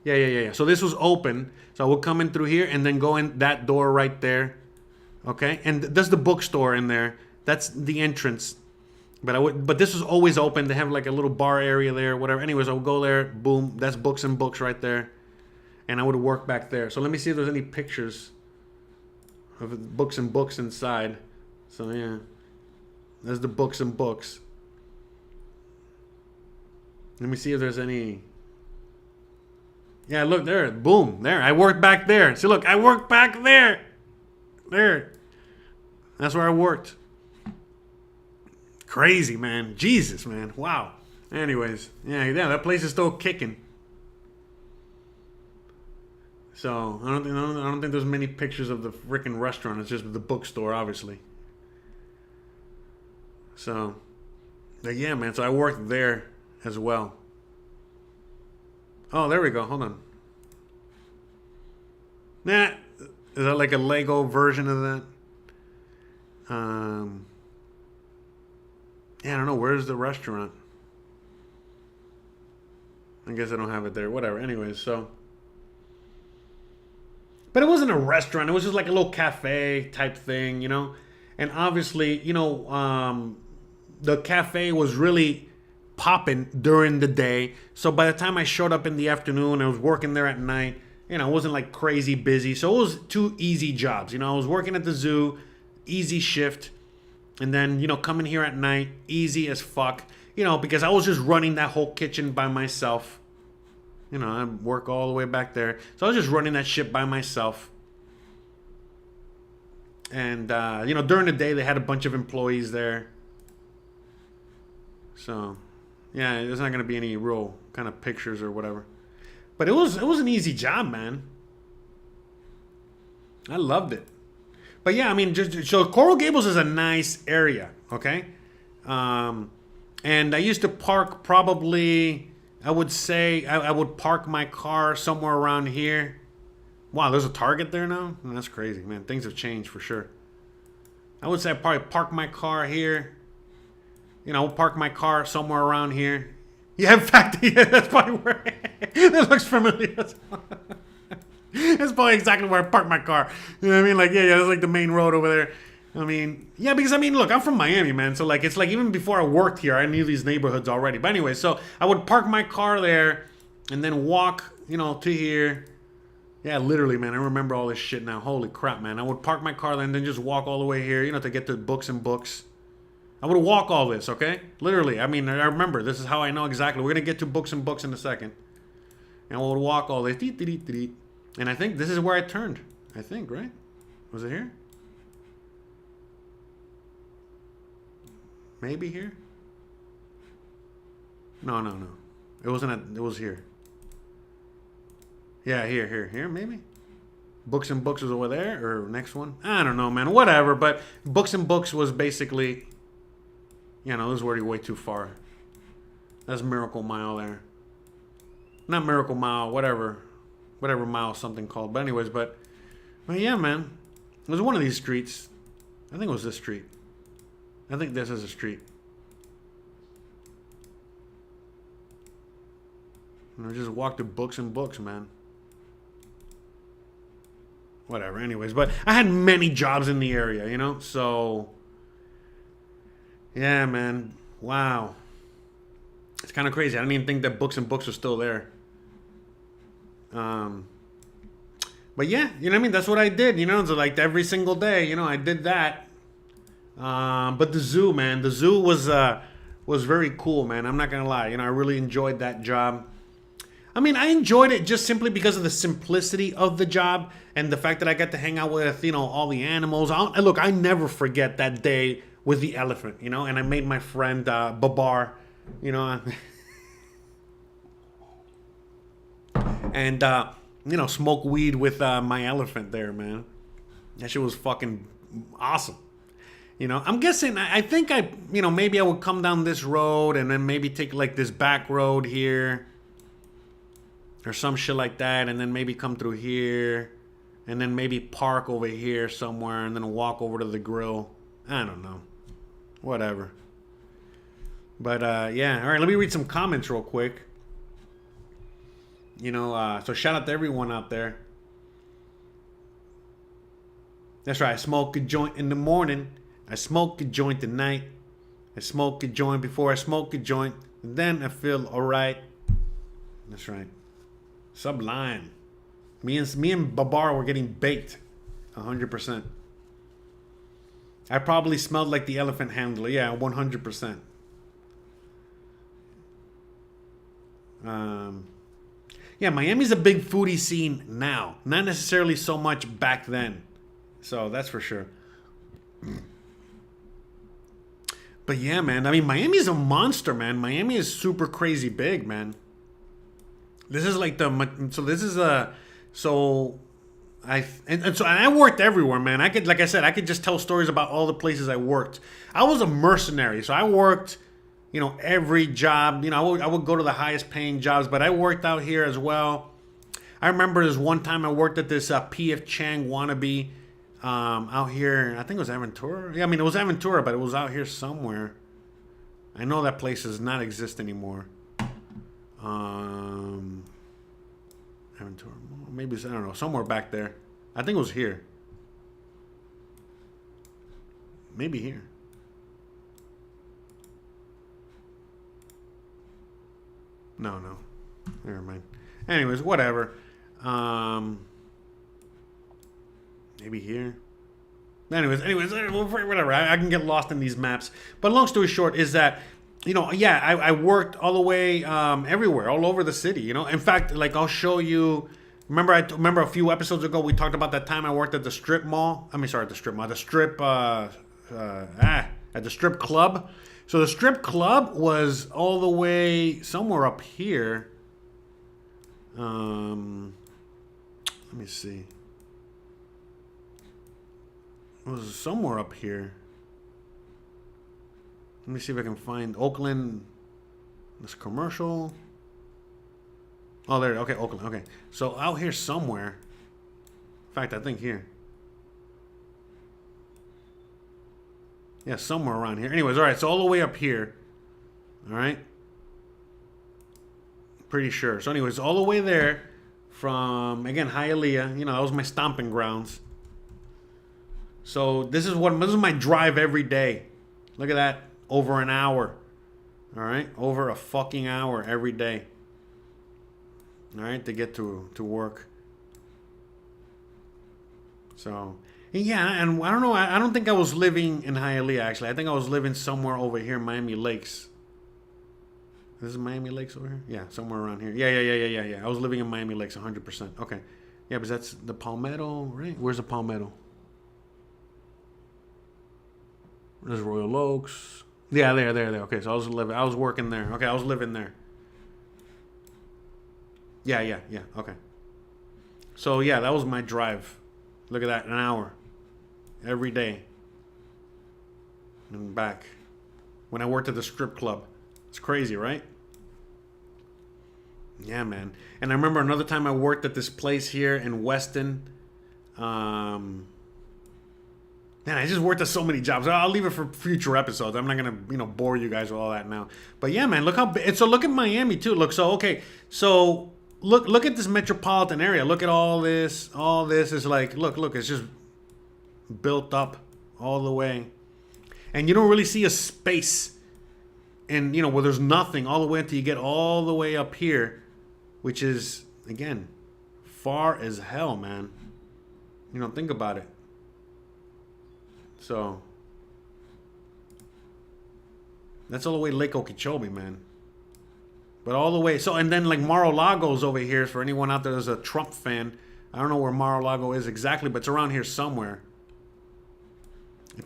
Yeah. So this was open. So I would come in through here and then go in that door right there. Okay? And there's the bookstore in there. That's the entrance. But this was always open. They have like a little bar area there, whatever. Anyways, I would go there. Boom. That's Books and Books right there. And I would work back there. So let me see if there's any pictures of Books and Books inside. So yeah. There's the Books and Books. Let me see if there's any... Yeah, look there. Boom. There. I worked back there. See, look. I worked back there. There. That's where I worked. Crazy, man. Jesus, man. Wow. Anyways. Yeah, that place is still kicking. So, I don't think there's many pictures of the freaking restaurant. It's just the bookstore, obviously. So, yeah, man. So, I worked there as well. Oh, there we go. Hold on. Nah, is that like a Lego version of that? Yeah, I don't know. Where's the restaurant? I guess I don't have it there. Whatever. Anyways, so. But it wasn't a restaurant. It was just like a little cafe type thing, you know? And obviously, you know, the cafe was really popping during the day. So by the time I showed up in the afternoon, I was working there at night. You know, it wasn't like crazy busy. So it was two easy jobs. You know, I was working at the zoo, easy shift. And then, you know, coming here at night, easy as fuck. You know, because I was just running that whole kitchen by myself. You know, I work all the way back there. So I was just running that shit by myself. And, you know, during the day, they had a bunch of employees there. So... yeah, there's not going to be any real kind of pictures or whatever. But it was an easy job, man. I loved it. But yeah, I mean, so Coral Gables is a nice area, okay? And I used to park probably, I would say, I would park my car somewhere around here. Wow, there's a Target there now? That's crazy, man. Things have changed for sure. I would say I'd probably park my car here. You know, park my car somewhere around here. Yeah, in fact, yeah, that's probably where... that looks familiar. That's probably exactly where I parked my car. You know what I mean? Like, yeah, that's like the main road over there. I mean, yeah, because, I mean, look, I'm from Miami, man. So, like, it's like even before I worked here, I knew these neighborhoods already. But anyway, so I would park my car there and then walk, you know, to here. Yeah, literally, man. I remember all this shit now. Holy crap, man. I would park my car there and then just walk all the way here, you know, to get to Books and Books. I would walk all this, okay? Literally. I mean, I remember. This is how I know exactly. We're going to get to books and books in a second. And we would walk all this. And I think this is where I turned. I think, right? Was it here? Maybe here? No. It wasn't. It was here. Yeah, here, maybe. Books and Books was over there, or next one. I don't know, man. Whatever. But Books and Books was basically, this is already way too far. That's Miracle Mile there. Not Miracle Mile, whatever mile something called. But anyways, but yeah, man. It was one of these streets. I think it was this street. I think this is a street. And I just walked through Books and Books, man. Whatever, anyways. But I had many jobs in the area, so yeah, man. Wow. It's kind of crazy. I didn't even think that Books and Books was still there. But yeah, you know what I mean? That's what I did, so like every single day, I did that. But the zoo, man, was very cool, man. I'm not gonna lie. I really enjoyed that job. I mean, I enjoyed it just simply because of the simplicity of the job and the fact that I got to hang out with, all the animals. Look, I never forget that day with the elephant, and I made my friend Babar, and smoke weed with my elephant there, man. That shit was fucking awesome. I'm guessing, I think maybe I would come down this road and then maybe take like this back road here or some shit like that, and then maybe come through here and then maybe park over here somewhere and then walk over to the grill. I don't know. Whatever. But yeah, all right, let me read some comments real quick. So shout out to everyone out there. That's right, I smoke a joint in the morning. I smoke a joint at night. I smoke a joint before I smoke a joint. And then I feel alright. That's right. Sublime. Me and Babar were getting baked. 100%. I probably smelled like the elephant handler. Yeah, 100%. Yeah, Miami's a big foodie scene now. Not necessarily so much back then. So that's for sure. But yeah, man. I mean, Miami's a monster, man. Miami is super crazy big, man. This is like I worked everywhere, man. I could just tell stories about all the places I worked. I was a mercenary, so I worked, every job. I would go to the highest paying jobs, but I worked out here as well. I remember this one time I worked at this P.F. Chang wannabe out here. I think it was Aventura. Yeah, I mean, it was Aventura, but it was out here somewhere. I know that place does not exist anymore. Aventura. Maybe it's, I don't know, somewhere back there. I think it was here. Maybe here. No. Never mind. Anyways, whatever. Maybe here. Anyways, whatever. I can get lost in these maps. But long story short is that, I worked all the way everywhere, all over the city, In fact, like, I'll show you. Remember a few episodes ago we talked about that time I worked at the strip mall. At the strip club. So the strip club was all the way somewhere up here. Let me see. It was somewhere up here. Let me see if I can find Oakland. This commercial. Oh, there. Okay, Oakland. Okay. So out here somewhere. In fact, I think here. Yeah, somewhere around here. Anyways, all right. So all the way up here. All right. Pretty sure. So anyways, all the way there from, again, Hialeah. That was my stomping grounds. So this is my drive every day. Look at that. Over an hour. All right. Over a fucking hour every day. All right. To get to work. So, Yeah, and I don't know. I don't think I was living in Hialeah, actually. I think I was living somewhere over here in Miami Lakes. This is Miami Lakes over here? Yeah, somewhere around here. Yeah. I was living in Miami Lakes 100%. Okay. Yeah, but that's the Palmetto, right? Where's the Palmetto? There's Royal Oaks. Yeah, there. Okay, so I was working there. Okay, I was living there. Yeah. Okay. So yeah, that was my drive. Look at that, an hour. Every day. And back. When I worked at the strip club. It's crazy, right? Yeah, man. And I remember another time I worked at this place here in Weston. Man, I just worked at so many jobs. I'll leave it for future episodes. I'm not gonna, bore you guys with all that now. But yeah, man, look how big. So look at Miami too. Look, so okay, so look at this metropolitan area. Look at all this. All this is like, look. It's just built up all the way, and you don't really see a space. And where there's nothing all the way until you get all the way up here, which is again far as hell, man. Think about it. So that's all the way Lake Okeechobee, man. But all the way. So and then like Mar-a-Lago's over here. For anyone out there that's a Trump fan, I don't know where Mar-a-Lago is exactly, but it's around here somewhere.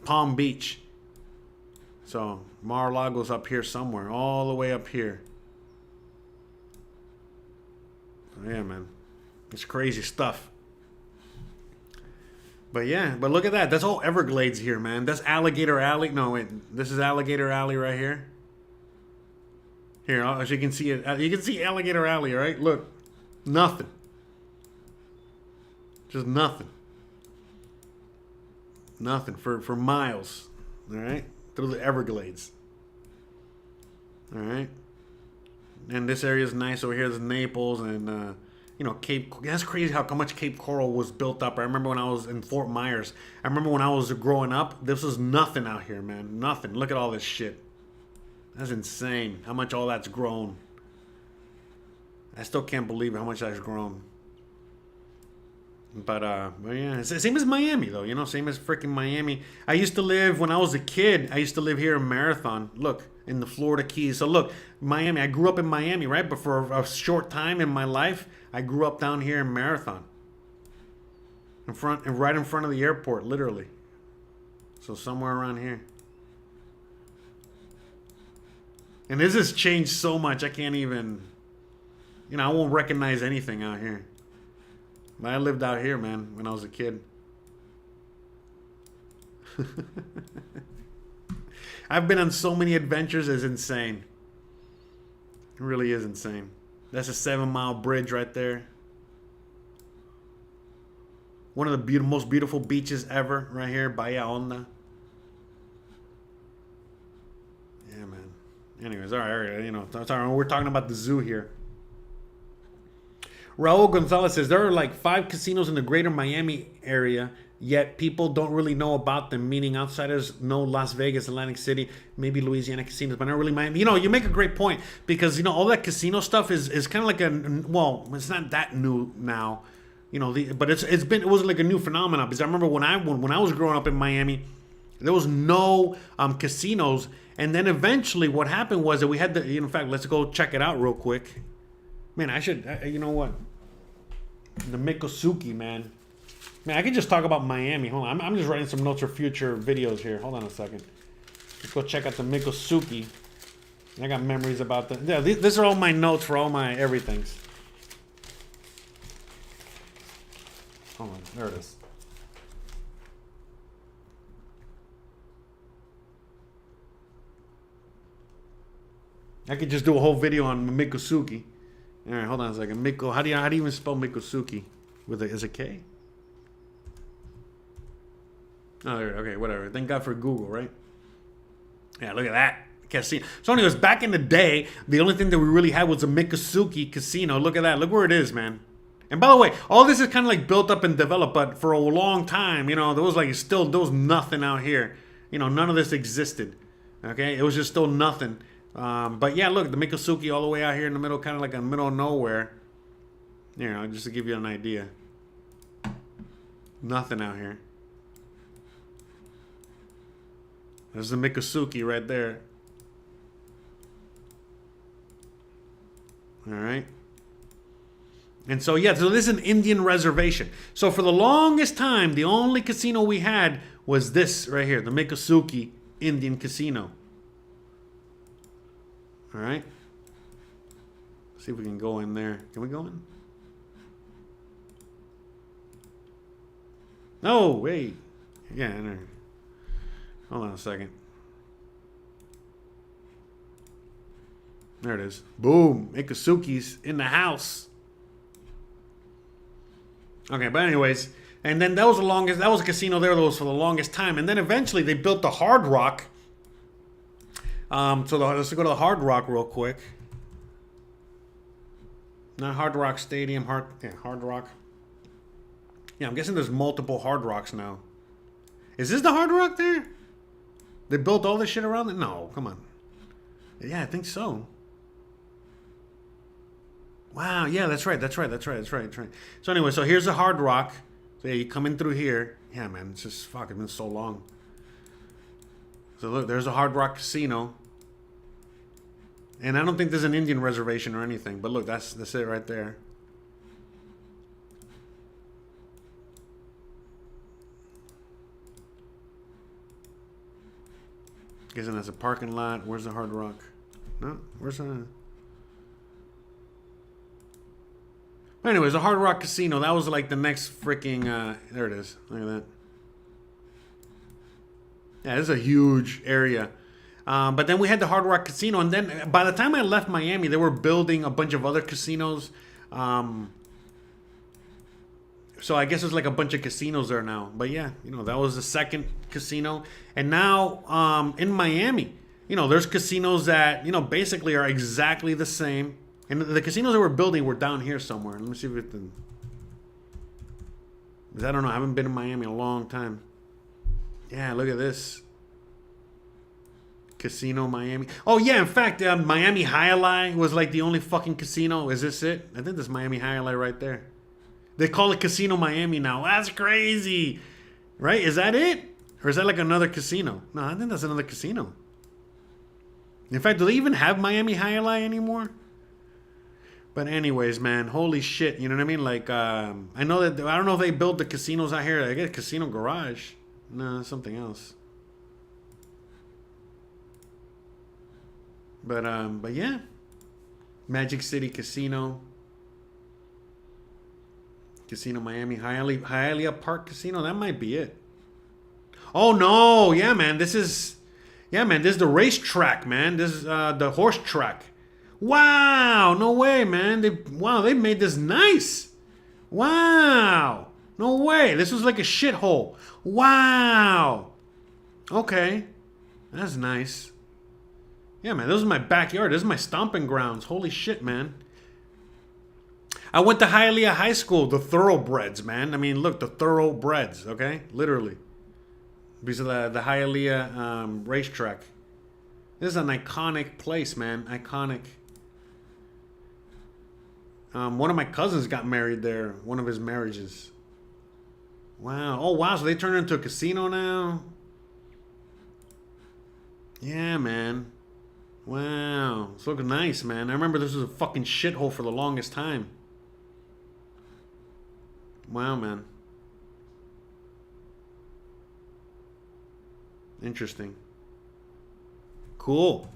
Palm Beach. So Mar-a-Lago's up here somewhere, all the way up here. So, yeah, man, it's crazy stuff. But yeah, but look at that. That's all Everglades here, man. That's Alligator Alley. No, wait, this is Alligator Alley right here. Here, as you can see it, you can see Alligator Alley, right? Look, nothing. Just nothing. Nothing for miles. All right. Through the Everglades. All right. And this area is nice over here. There's Naples and, Cape. That's crazy how much Cape Coral was built up. I remember when I was in Fort Myers. I remember when I was growing up, this was nothing out here, man. Nothing. Look at all this shit. That's insane how much all that's grown. I still can't believe how much that's grown. But yeah, it's the same as Miami, though, same as freaking Miami. I used to live, when I was a kid, I used to live here in Marathon. Look, in the Florida Keys. So look, Miami, I grew up in Miami, right? But for a short time in my life, I grew up down here in Marathon. Right in front of the airport, literally. So somewhere around here. And this has changed so much, I can't even, I won't recognize anything out here. I lived out here, man, when I was a kid. I've been on so many adventures, it's insane. It really is insane. That's a 7-mile bridge right there. One of the most beautiful beaches ever, right here, Bahia Honda. Yeah, man. Anyways, all right, sorry, we're talking about the zoo here. Raul Gonzalez says, there are like 5 casinos in the greater Miami area, yet people don't really know about them, meaning outsiders know Las Vegas, Atlantic City, maybe Louisiana casinos, but not really Miami. You make a great point because, all that casino stuff is kind of like it's not that new now, but it was like a new phenomenon because I remember when I was growing up in Miami, there was no casinos. And then eventually what happened was that we had in fact, let's go check it out real quick. Man, I should, you know what? The Miccosukee, man. Man, I could just talk about Miami. Hold on. I'm just writing some notes for future videos here. Hold on a second. Let's go check out the Miccosukee. I got memories about that. Yeah, these are all my notes for all my everythings. Hold on. There it is. I could just do a whole video on Miccosukee. All right, hold on a second. How do you even spell Miccosukee? Is it K? Oh, there. Okay, whatever. Thank God for Google, right? Yeah, look at that casino. So, anyways, back in the day, the only thing that we really had was a Miccosukee casino. Look at that. Look where it is, man. And by the way, all this is kind of like built up and developed, but for a long time, there was nothing out here. None of this existed. Okay, it was just still nothing. But yeah, look, the Miccosukee all the way out here in the middle, kind of like in the middle of nowhere. Just to give you an idea. Nothing out here. There's the Miccosukee right there. All right. And so, yeah, so this is an Indian reservation. So for the longest time, the only casino we had was this right here, the Miccosukee Indian Casino. All right. See if we can go in there. Can we go in? No, wait. Yeah, in there. Hold on a second. There it is. Boom. Miccosukie's in the house. Okay, but anyways, and then that was the longest. That was a casino there that was for the longest time, and then eventually they built the Hard Rock. Let's go to the Hard Rock real quick. Not Hard Rock Stadium, Hard Rock. Yeah, I'm guessing there's multiple Hard Rocks now. Is this the Hard Rock there? They built all this shit around it? No, come on. Yeah, I think so. Wow, yeah, that's right. So anyway, so here's the Hard Rock. So yeah, you come in through here. Yeah, man, it's just fucking been so long. So look, there's a Hard Rock Casino. And I don't think there's an Indian reservation or anything, but look, that's it right there. Guessing that's a parking lot. Where's the Hard Rock? No, where's the... Anyways, the Hard Rock Casino, that was like the next freaking, there it is. Look at that. Yeah, this is a huge area. But then we had the Hard Rock Casino, and then by the time I left Miami, they were building a bunch of other casinos. So I guess there's like a bunch of casinos there now. But yeah, you know, that was the second casino. And now in Miami, you know, there's casinos that, you know, basically are exactly the same. And the casinos that we're building were down here somewhere. Let me see if it can... I don't know. I haven't been in Miami in a long time. Yeah, look at this. Casino Miami. Oh, yeah. In fact, Miami Hialeah was like the only fucking casino. Is this it? I think this Miami Hialeah right there. They call it Casino Miami now. That's crazy. Right? Is that it? Or is that like another casino? No, I think that's another casino. In fact, do they even have Miami Hialeah anymore? But anyways, man, holy shit, you know what I mean? Like, I know that, I don't know if they build the casinos out here. I get Casino Garage. No, something else. But yeah. Magic City Casino. Casino Miami. Hialeah Park Casino. That might be it. Oh, no. Yeah, man. This is the racetrack, man. This is the horse track. Wow, no way, man. They made this nice. Wow. No way. This was like a shithole. Wow. Okay. That's nice. Yeah, man, this is my backyard. This is my stomping grounds. Holy shit, man. I went to Hialeah High School, the Thoroughbreds, man. I mean, look, the Thoroughbreds, okay? Literally. Because of the Hialeah racetrack. This is an iconic place, man. Iconic. One of my cousins got married there. One of his marriages. Wow. Oh, wow. So they turned it into a casino now? Yeah, man. Wow. It's looking nice, man. I remember this was a fucking shithole for the longest time. Wow, man. Interesting. Cool.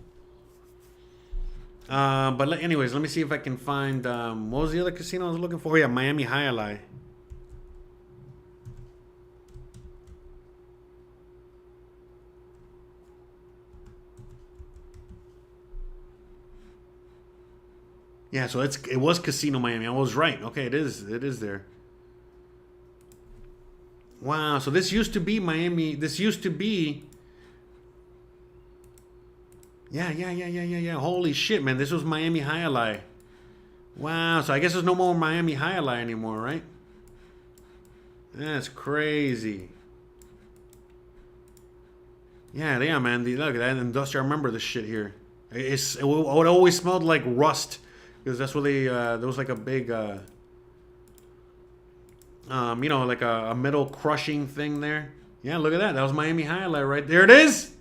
But anyways, let me see if I can find, what was the other casino I was looking for? Oh, yeah, Miami Hialeah. Yeah, so it was Casino Miami. I was right. Okay, it is there. Wow, so this used to be Miami. This used to be... Yeah. Holy shit, man. This was Miami Hialeah. Wow, so I guess there's no more Miami Hialeah anymore, right? That's crazy. Yeah, man. Look at that industrial. I remember this shit here. It always smelled like rust. Because that's where there was like a big, you know, like a metal crushing thing there. Yeah, look at that. That was Miami Hialeah right there. It is.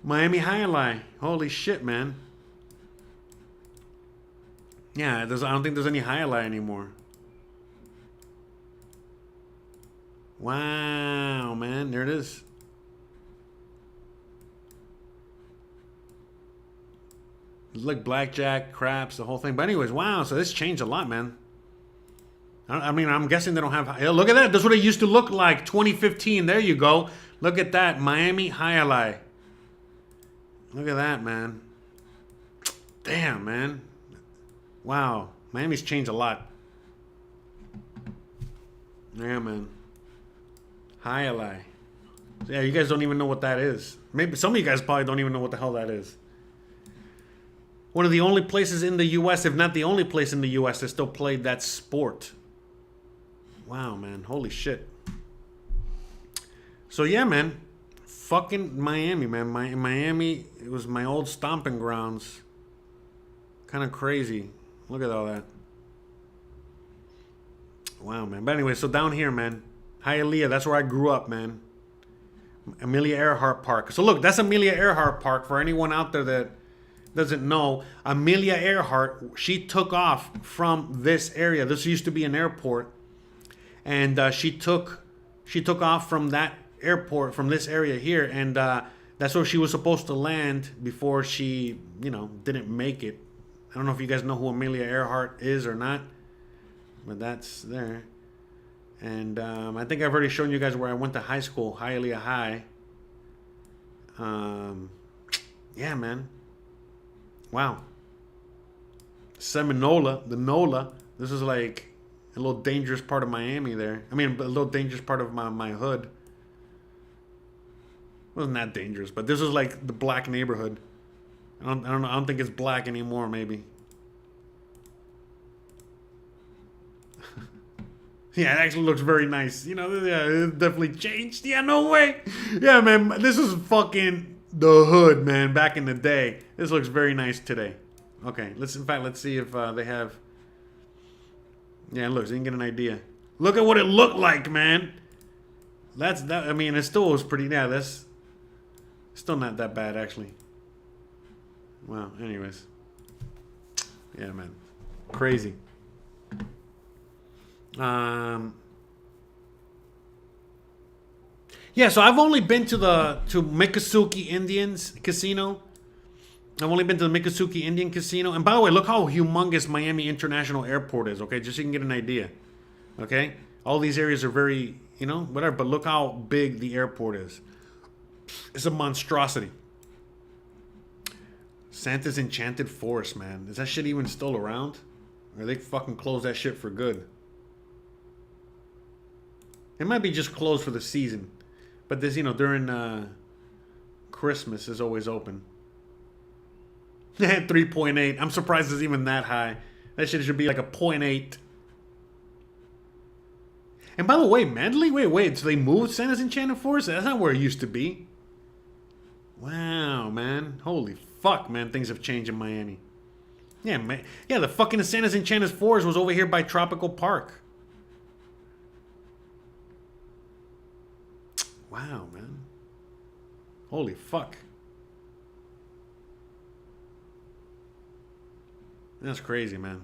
Miami Hialeah. Holy shit, man. Yeah, I don't think there's any Hialeah anymore. Wow, man. There it is. Like blackjack, craps, the whole thing. But anyways, wow. So this changed a lot, man. I mean, I'm guessing they don't have... Look at that. That's what it used to look like. 2015. There you go. Look at that. Miami Hialeah. Look at that, man. Damn, man. Wow. Miami's changed a lot. Yeah, man. Hialeah. Yeah, you guys don't even know what that is. Maybe some of you guys probably don't even know what the hell that is. One of the only places in the U.S., if not the only place in the U.S. that still played that sport. Wow, man. Holy shit. So, yeah, man. Fucking Miami, man. Miami, it was my old stomping grounds. Kind of crazy. Look at all that. Wow, man. But anyway, so down here, man. Hialeah, that's where I grew up, man. Amelia Earhart Park. So, look, that's Amelia Earhart Park. For anyone out there that doesn't know, Amelia Earhart, she took off from this area. This used to be an airport. And she took off from that airport, from this area here, and that's where she was supposed to land before she, didn't make it. I don't know if you guys know who Amelia Earhart is or not, but that's there. And I think I've already shown you guys where I went to high school, Hialeah High. Yeah, man. Wow. Seminola, the NOLA. This is like a little dangerous part of Miami there. I mean, a little dangerous part of my hood. It wasn't that dangerous, but this was like the black neighborhood. I don't know. I don't think it's black anymore. Maybe. Yeah, it actually looks very nice. Yeah, it definitely changed. Yeah, no way. Yeah, man, this is fucking the hood, man. Back in the day, this looks very nice today. Okay, let's see if they have. Yeah, look, so you can get an idea. Look at what it looked like, man. That's that. I mean, it still was pretty. Yeah, that's still not that bad, actually. Wow. Anyways, yeah, man, crazy. Yeah, so I've only been to Miccosukee Indians Casino. I've only been to the Miccosukee Indian Casino. And by the way, look how humongous Miami International Airport is, okay? Just so you can get an idea, okay? All these areas are very, whatever. But look how big the airport is. It's a monstrosity. Santa's Enchanted Forest, man. Is that shit even still around? Or they fucking closed that shit for good? It might be just closed for the season. But this, during Christmas is always open. 3.8. I'm surprised it's even that high. That shit should be like a 0.8. And by the way, Mandalay, wait. So they moved Santa's Enchanted Forest? That's not where it used to be. Wow, man. Holy fuck, man. Things have changed in Miami. Yeah, man. Yeah, the fucking Santa's Enchanted Forest was over here by Tropical Park. Wow, man. Holy fuck. That's crazy, man.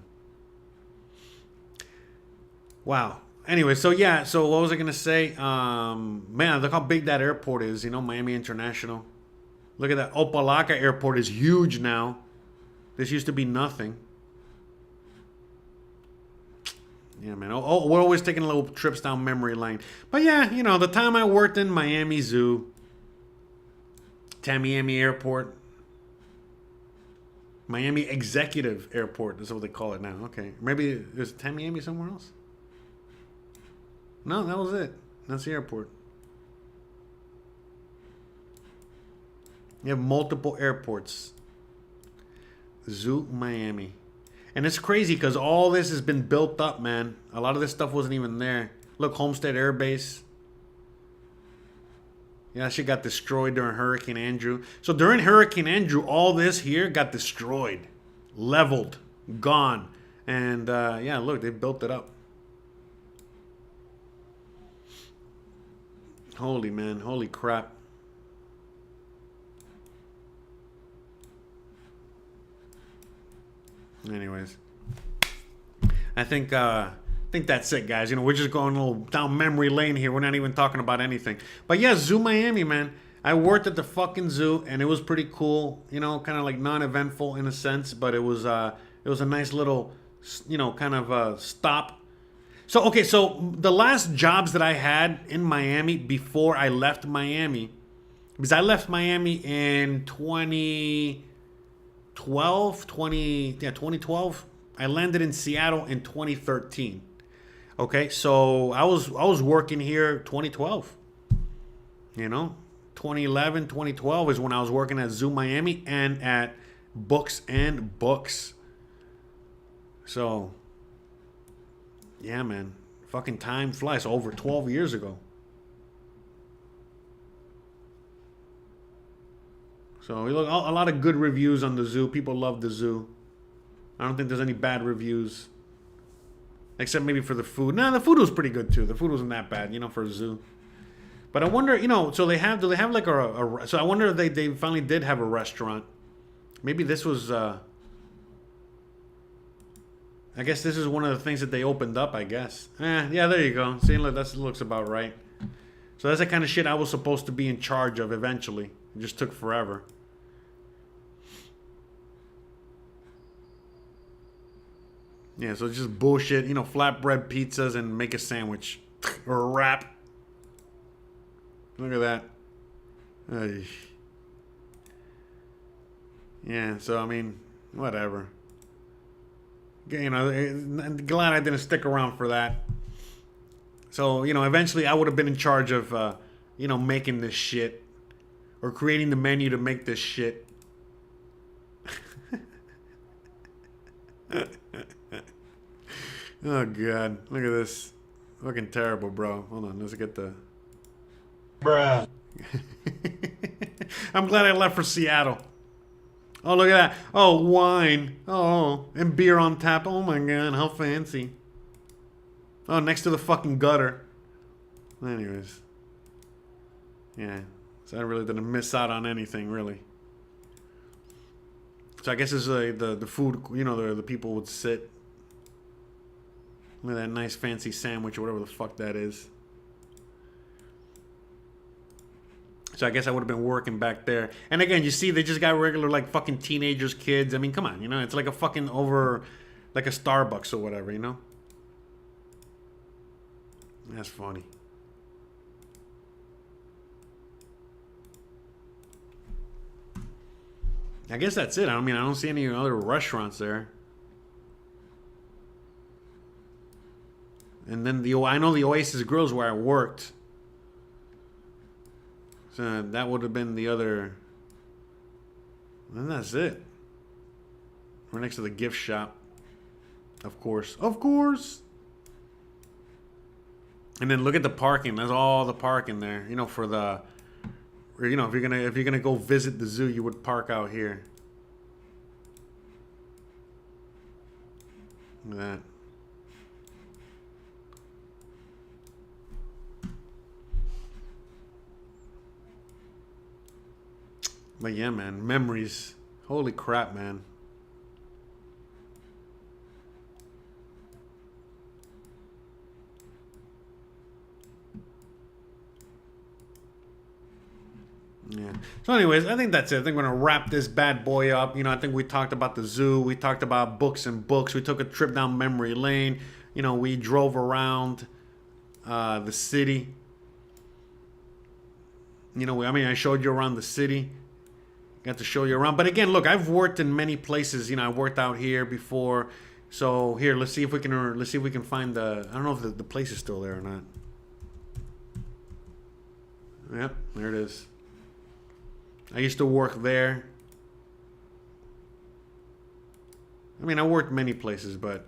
Wow. Anyway, so yeah, so what was I gonna say? Man, look how big that airport is, Miami International. Look at that. Opalaca Airport is huge now. This used to be nothing. Yeah, man. Oh, we're always taking little trips down memory lane. But yeah, the time I worked in Miami Zoo, Tamiami Airport, Miami Executive Airport. That's what they call it now. Okay. Maybe there's Tamiami somewhere else? No, that was it. That's the airport. You have multiple airports. Zoo, Miami. And it's crazy because all this has been built up, man. A lot of this stuff wasn't even there. Look, Homestead Air Base. Yeah, that shit got destroyed during Hurricane Andrew. So during Hurricane Andrew, all this here got destroyed. Leveled. Gone. And yeah, look, they built it up. Holy, man. Holy crap. Anyways, I think that's it, guys. You know, we're just going a little down memory lane here. We're not even talking about anything. But yeah, Zoo Miami, man. I worked at the fucking zoo, and it was pretty cool. You know, kind of like non-eventful in a sense, but it was a nice little, you know, kind of stop. So okay, so the last jobs that I had in Miami before I left Miami, because I left Miami in 2012. I landed in Seattle in 2013. Okay, so I was working here 2012. You know, 2011, 2012 is when I was working at Zoo Miami and at Books and Books. So, yeah, man, fucking time flies. Over 12 years ago. So you look, a lot of good reviews on the zoo. People love the zoo. I don't think there's any bad reviews. Except maybe for the food. Nah, the food was pretty good too. The food wasn't that bad, you know, for a zoo. But I wonder, you know, so do they have like so I wonder if they finally did have a restaurant. Maybe this was, I guess this is one of the things that they opened up, I guess. Yeah, there you go. See, look, that looks about right. So that's the kind of shit I was supposed to be in charge of eventually. It just took forever. Yeah, so it's just bullshit. You know, flatbread pizzas and make a sandwich. Or a wrap. Look at that. Ay. Yeah, so I mean, whatever. You know, glad I didn't stick around for that. So, you know, eventually I would have been in charge of, you know, making this shit. Or creating the menu to make this shit. Oh, God. Look at this. Fucking terrible, bro. Hold on. Let's get the... Bruh. I'm glad I left for Seattle. Oh, look at that. Oh, wine. Oh, and beer on tap. Oh, my God. How fancy. Oh, next to the fucking gutter. Anyways. Yeah. So I really didn't miss out on anything, really. So I guess it's the food, you know, the people would sit. Look at that nice fancy sandwich or whatever the fuck that is. So I guess I would have been working back there. And again, you see, they just got regular, like, fucking teenagers, kids. I mean, come on, you know? It's like a fucking like a Starbucks or whatever, you know? That's funny. I guess that's it. I mean, I don't see any other restaurants there. And then I know the Oasis Grill is where I worked. So that would have been the other. And that's it. We're next to the gift shop. Of course. Of course. And then look at the parking. That's all the parking there. You know, for the, you know, if you're gonna go visit the zoo, you would park out here. Look at that. But yeah, man, memories. Holy crap, man. Yeah. So anyways, I think that's it. I think we're going to wrap this bad boy up. You know, I think we talked about the zoo. We talked about Books and Books. We took a trip down memory lane. You know, we drove around the city. You know, I showed you around the city. Got to show you around. But again, look, I've worked in many places. You know, I worked out here before. So here, let's see if we can find the. I don't know if the place is still there or not. Yep, there it is. I used to work there. I mean, I worked many places, but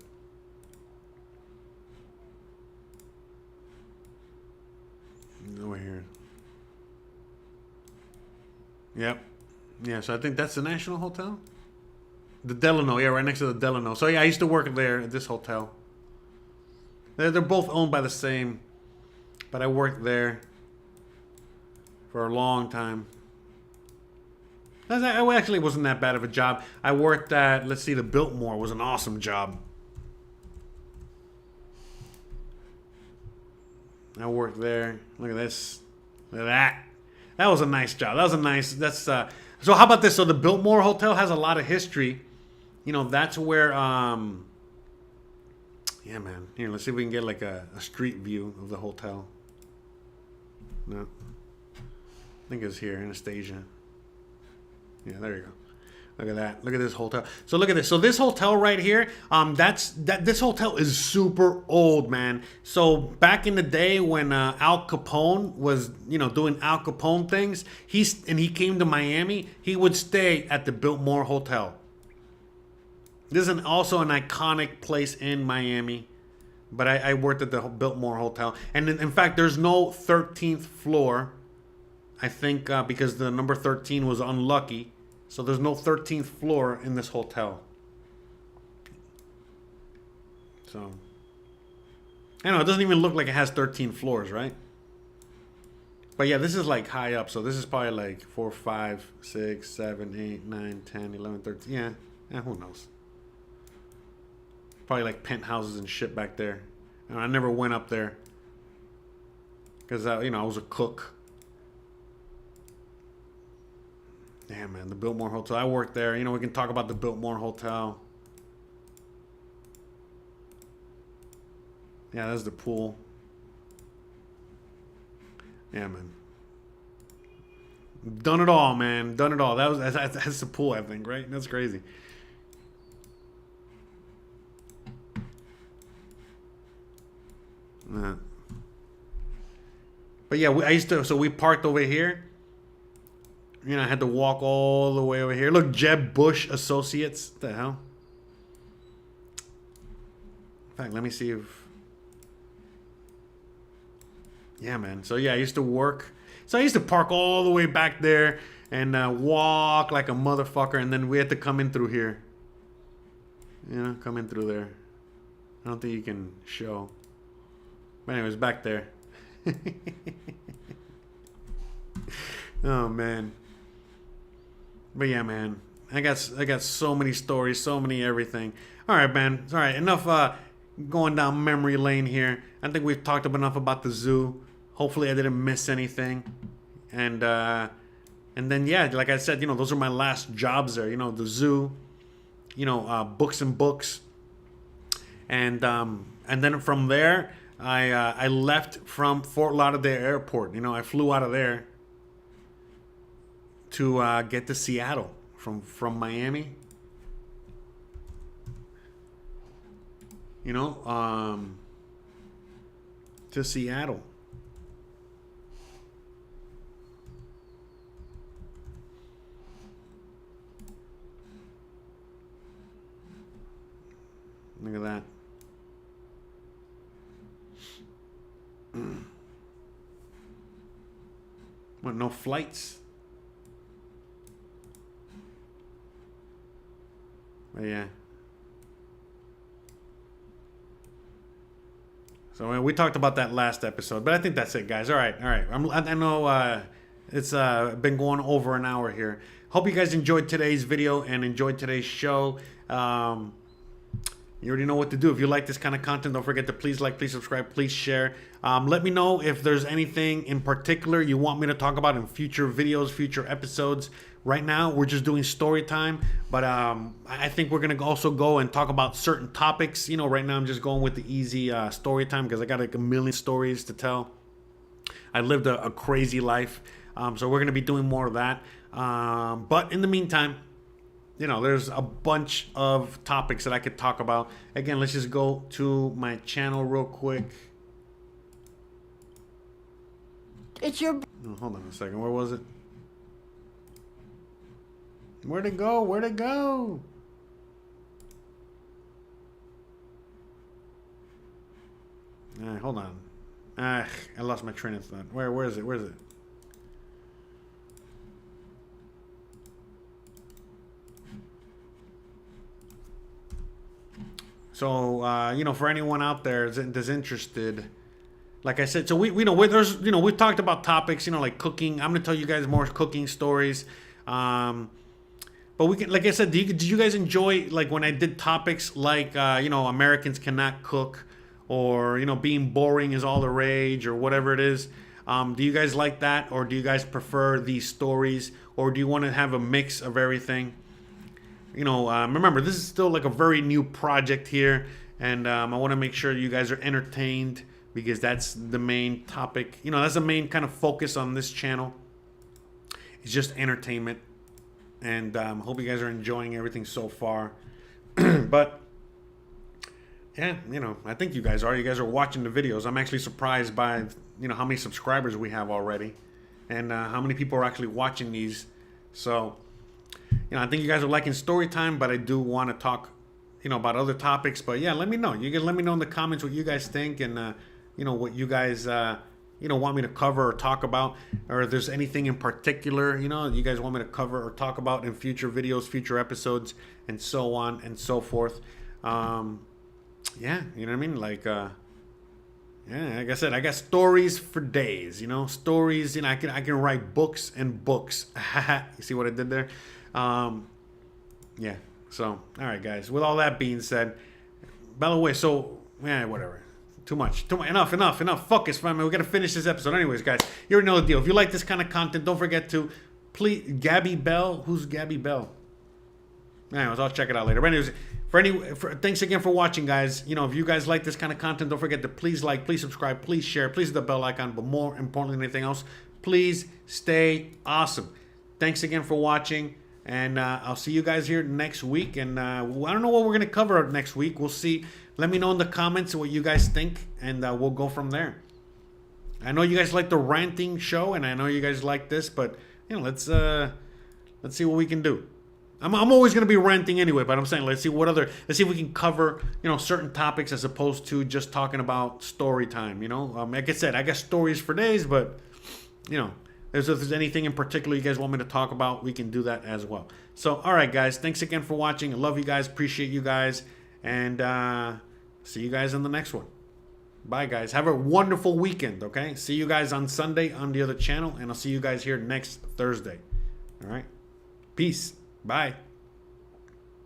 over here. Yep. Yeah, so I think that's the National Hotel. The Delano, yeah, right next to the Delano. So yeah, I used to work there at this hotel. They're both owned by the same, but I worked there for a long time. It actually wasn't that bad of a job. I worked at, let's see, the Biltmore was an awesome job. I worked there. Look at this. Look at that. That was a nice job. That was a nice. So how about this? So the Biltmore Hotel has a lot of history. You know, that's where. Yeah, man. Here, let's see if we can get like a street view of the hotel. No. I think it's here, Anastasia. Yeah, there you go. Look at that. Look at this hotel. So look at this. So this hotel right here, this hotel is super old, man. So back in the day when Al Capone was, you know, doing Al Capone things, he came to Miami, he would stay at the Biltmore Hotel. This is also an iconic place in Miami. But I worked at the Biltmore Hotel. And in fact, there's no 13th floor. I think because the number 13 was unlucky. So there's no 13th floor in this hotel. So, I know, it doesn't even look like it has 13 floors, right? But yeah, this is like high up. So this is probably like 4, 5, 6, 7, 8, 9, 10, 11, 13. Yeah, who knows? Probably like penthouses and shit back there. And I never went up there. Because, you know, I was a cook. Damn, man, the Biltmore Hotel. I worked there. You know, we can talk about the Biltmore Hotel. Yeah, that's the pool. Yeah, man. Done it all, man. Done it all. That's the pool, I think, right? That's crazy. But yeah, we parked over here. You know, I had to walk all the way over here. Look, Jeb Bush Associates. What the hell? In fact, let me see if... Yeah, man. So, yeah, I used to work. So, I used to park all the way back there and walk like a motherfucker. And then we had to come in through here. You know, come in through there. I don't think you can show. But anyways, back there. Oh, man. But yeah, man, I got so many stories, so many everything. All right, man. All right, enough going down memory lane here. I think we've talked enough about the zoo. Hopefully, I didn't miss anything. And then yeah, like I said, you know, those are my last jobs there. You know, the zoo. You know, Books and Books. And then from there, I left from Fort Lauderdale Airport. You know, I flew out of there to get to Seattle from Miami. You know, to Seattle. Look at that. What, no flights? But yeah. So we talked about that last episode, but I think that's it, guys. All right. I know it's been going over an hour here. Hope you guys enjoyed today's video and enjoyed today's show. You already know what to do. If you like this kind of content, don't forget to please like, please subscribe, please share. Let me know if there's anything in particular you want me to talk about in future videos, future episodes. Right now, we're just doing story time, but I think we're going to also go and talk about certain topics. You know, right now I'm just going with the easy story time because I got like a million stories to tell. I lived a crazy life, so we're going to be doing more of that. But in the meantime, you know, there's a bunch of topics that I could talk about. Again, let's just go to my channel real quick. It's your... Oh, hold on a second. Where was it? Where'd it go? Where'd it go? All right, hold on. I lost my train of thought. Where is it? Where is it? So, you know, for anyone out there that's interested, like I said, so we know we've talked about topics, you know, like cooking. I'm gonna tell you guys more cooking stories. But we can, like I said, did you guys enjoy like when I did topics like Americans cannot cook, or being boring is all the rage, or whatever it is? Do you guys like that, or do you guys prefer these stories, or do you want to have a mix of everything? Remember, this is still like a very new project here, and I want to make sure you guys are entertained, because that's the main topic. That's the main kind of focus on this channel. It's just entertainment, and hope you guys are enjoying everything so far. But yeah, I think you guys are. You guys are watching the videos. I'm actually surprised by how many subscribers we have already, and how many people are actually watching these. So I think you guys are liking story time, but I do want to talk about other topics. But yeah, let me know. You can let me know in the comments what you guys think, and what you guys want me to cover or talk about, or if there's anything in particular you guys want me to cover or talk about in future videos, future episodes, and so on and so forth. Yeah, you know what I mean? Like yeah, like I said, I got stories for days. Stories. I can write books and books. You see what I did there? Yeah. So, all right, guys. With all that being said, by the way, so yeah, whatever. Too much. Enough. Focus, family. We gotta finish this episode. Anyways, guys, you already know the deal. If you like this kind of content, don't forget to please Gabby Bell. Who's Gabby Bell? Anyways, I'll check it out later. But anyways, thanks again for watching, guys. If you guys like this kind of content, don't forget to please like, please subscribe, please share, please hit the bell icon. But more importantly than anything else, please stay awesome. Thanks again for watching, and I'll see you guys here next week. And I don't know what we're gonna cover next week. We'll see. Let me know in the comments what you guys think, and we'll go from there. I know you guys like the ranting show, and I know you guys like this, but let's see what we can do. I'm always gonna be ranting anyway, but I'm saying let's see if we can cover certain topics as opposed to just talking about story time. Like I said, I got stories for days, but if there's anything in particular you guys want me to talk about, we can do that as well. So all right, guys, thanks again for watching. I love you guys, appreciate you guys, and see you guys in the next one. Bye, guys. Have a wonderful weekend. Okay, see you guys on Sunday on the other channel, and I'll see you guys here next Thursday. All right, peace. Bye.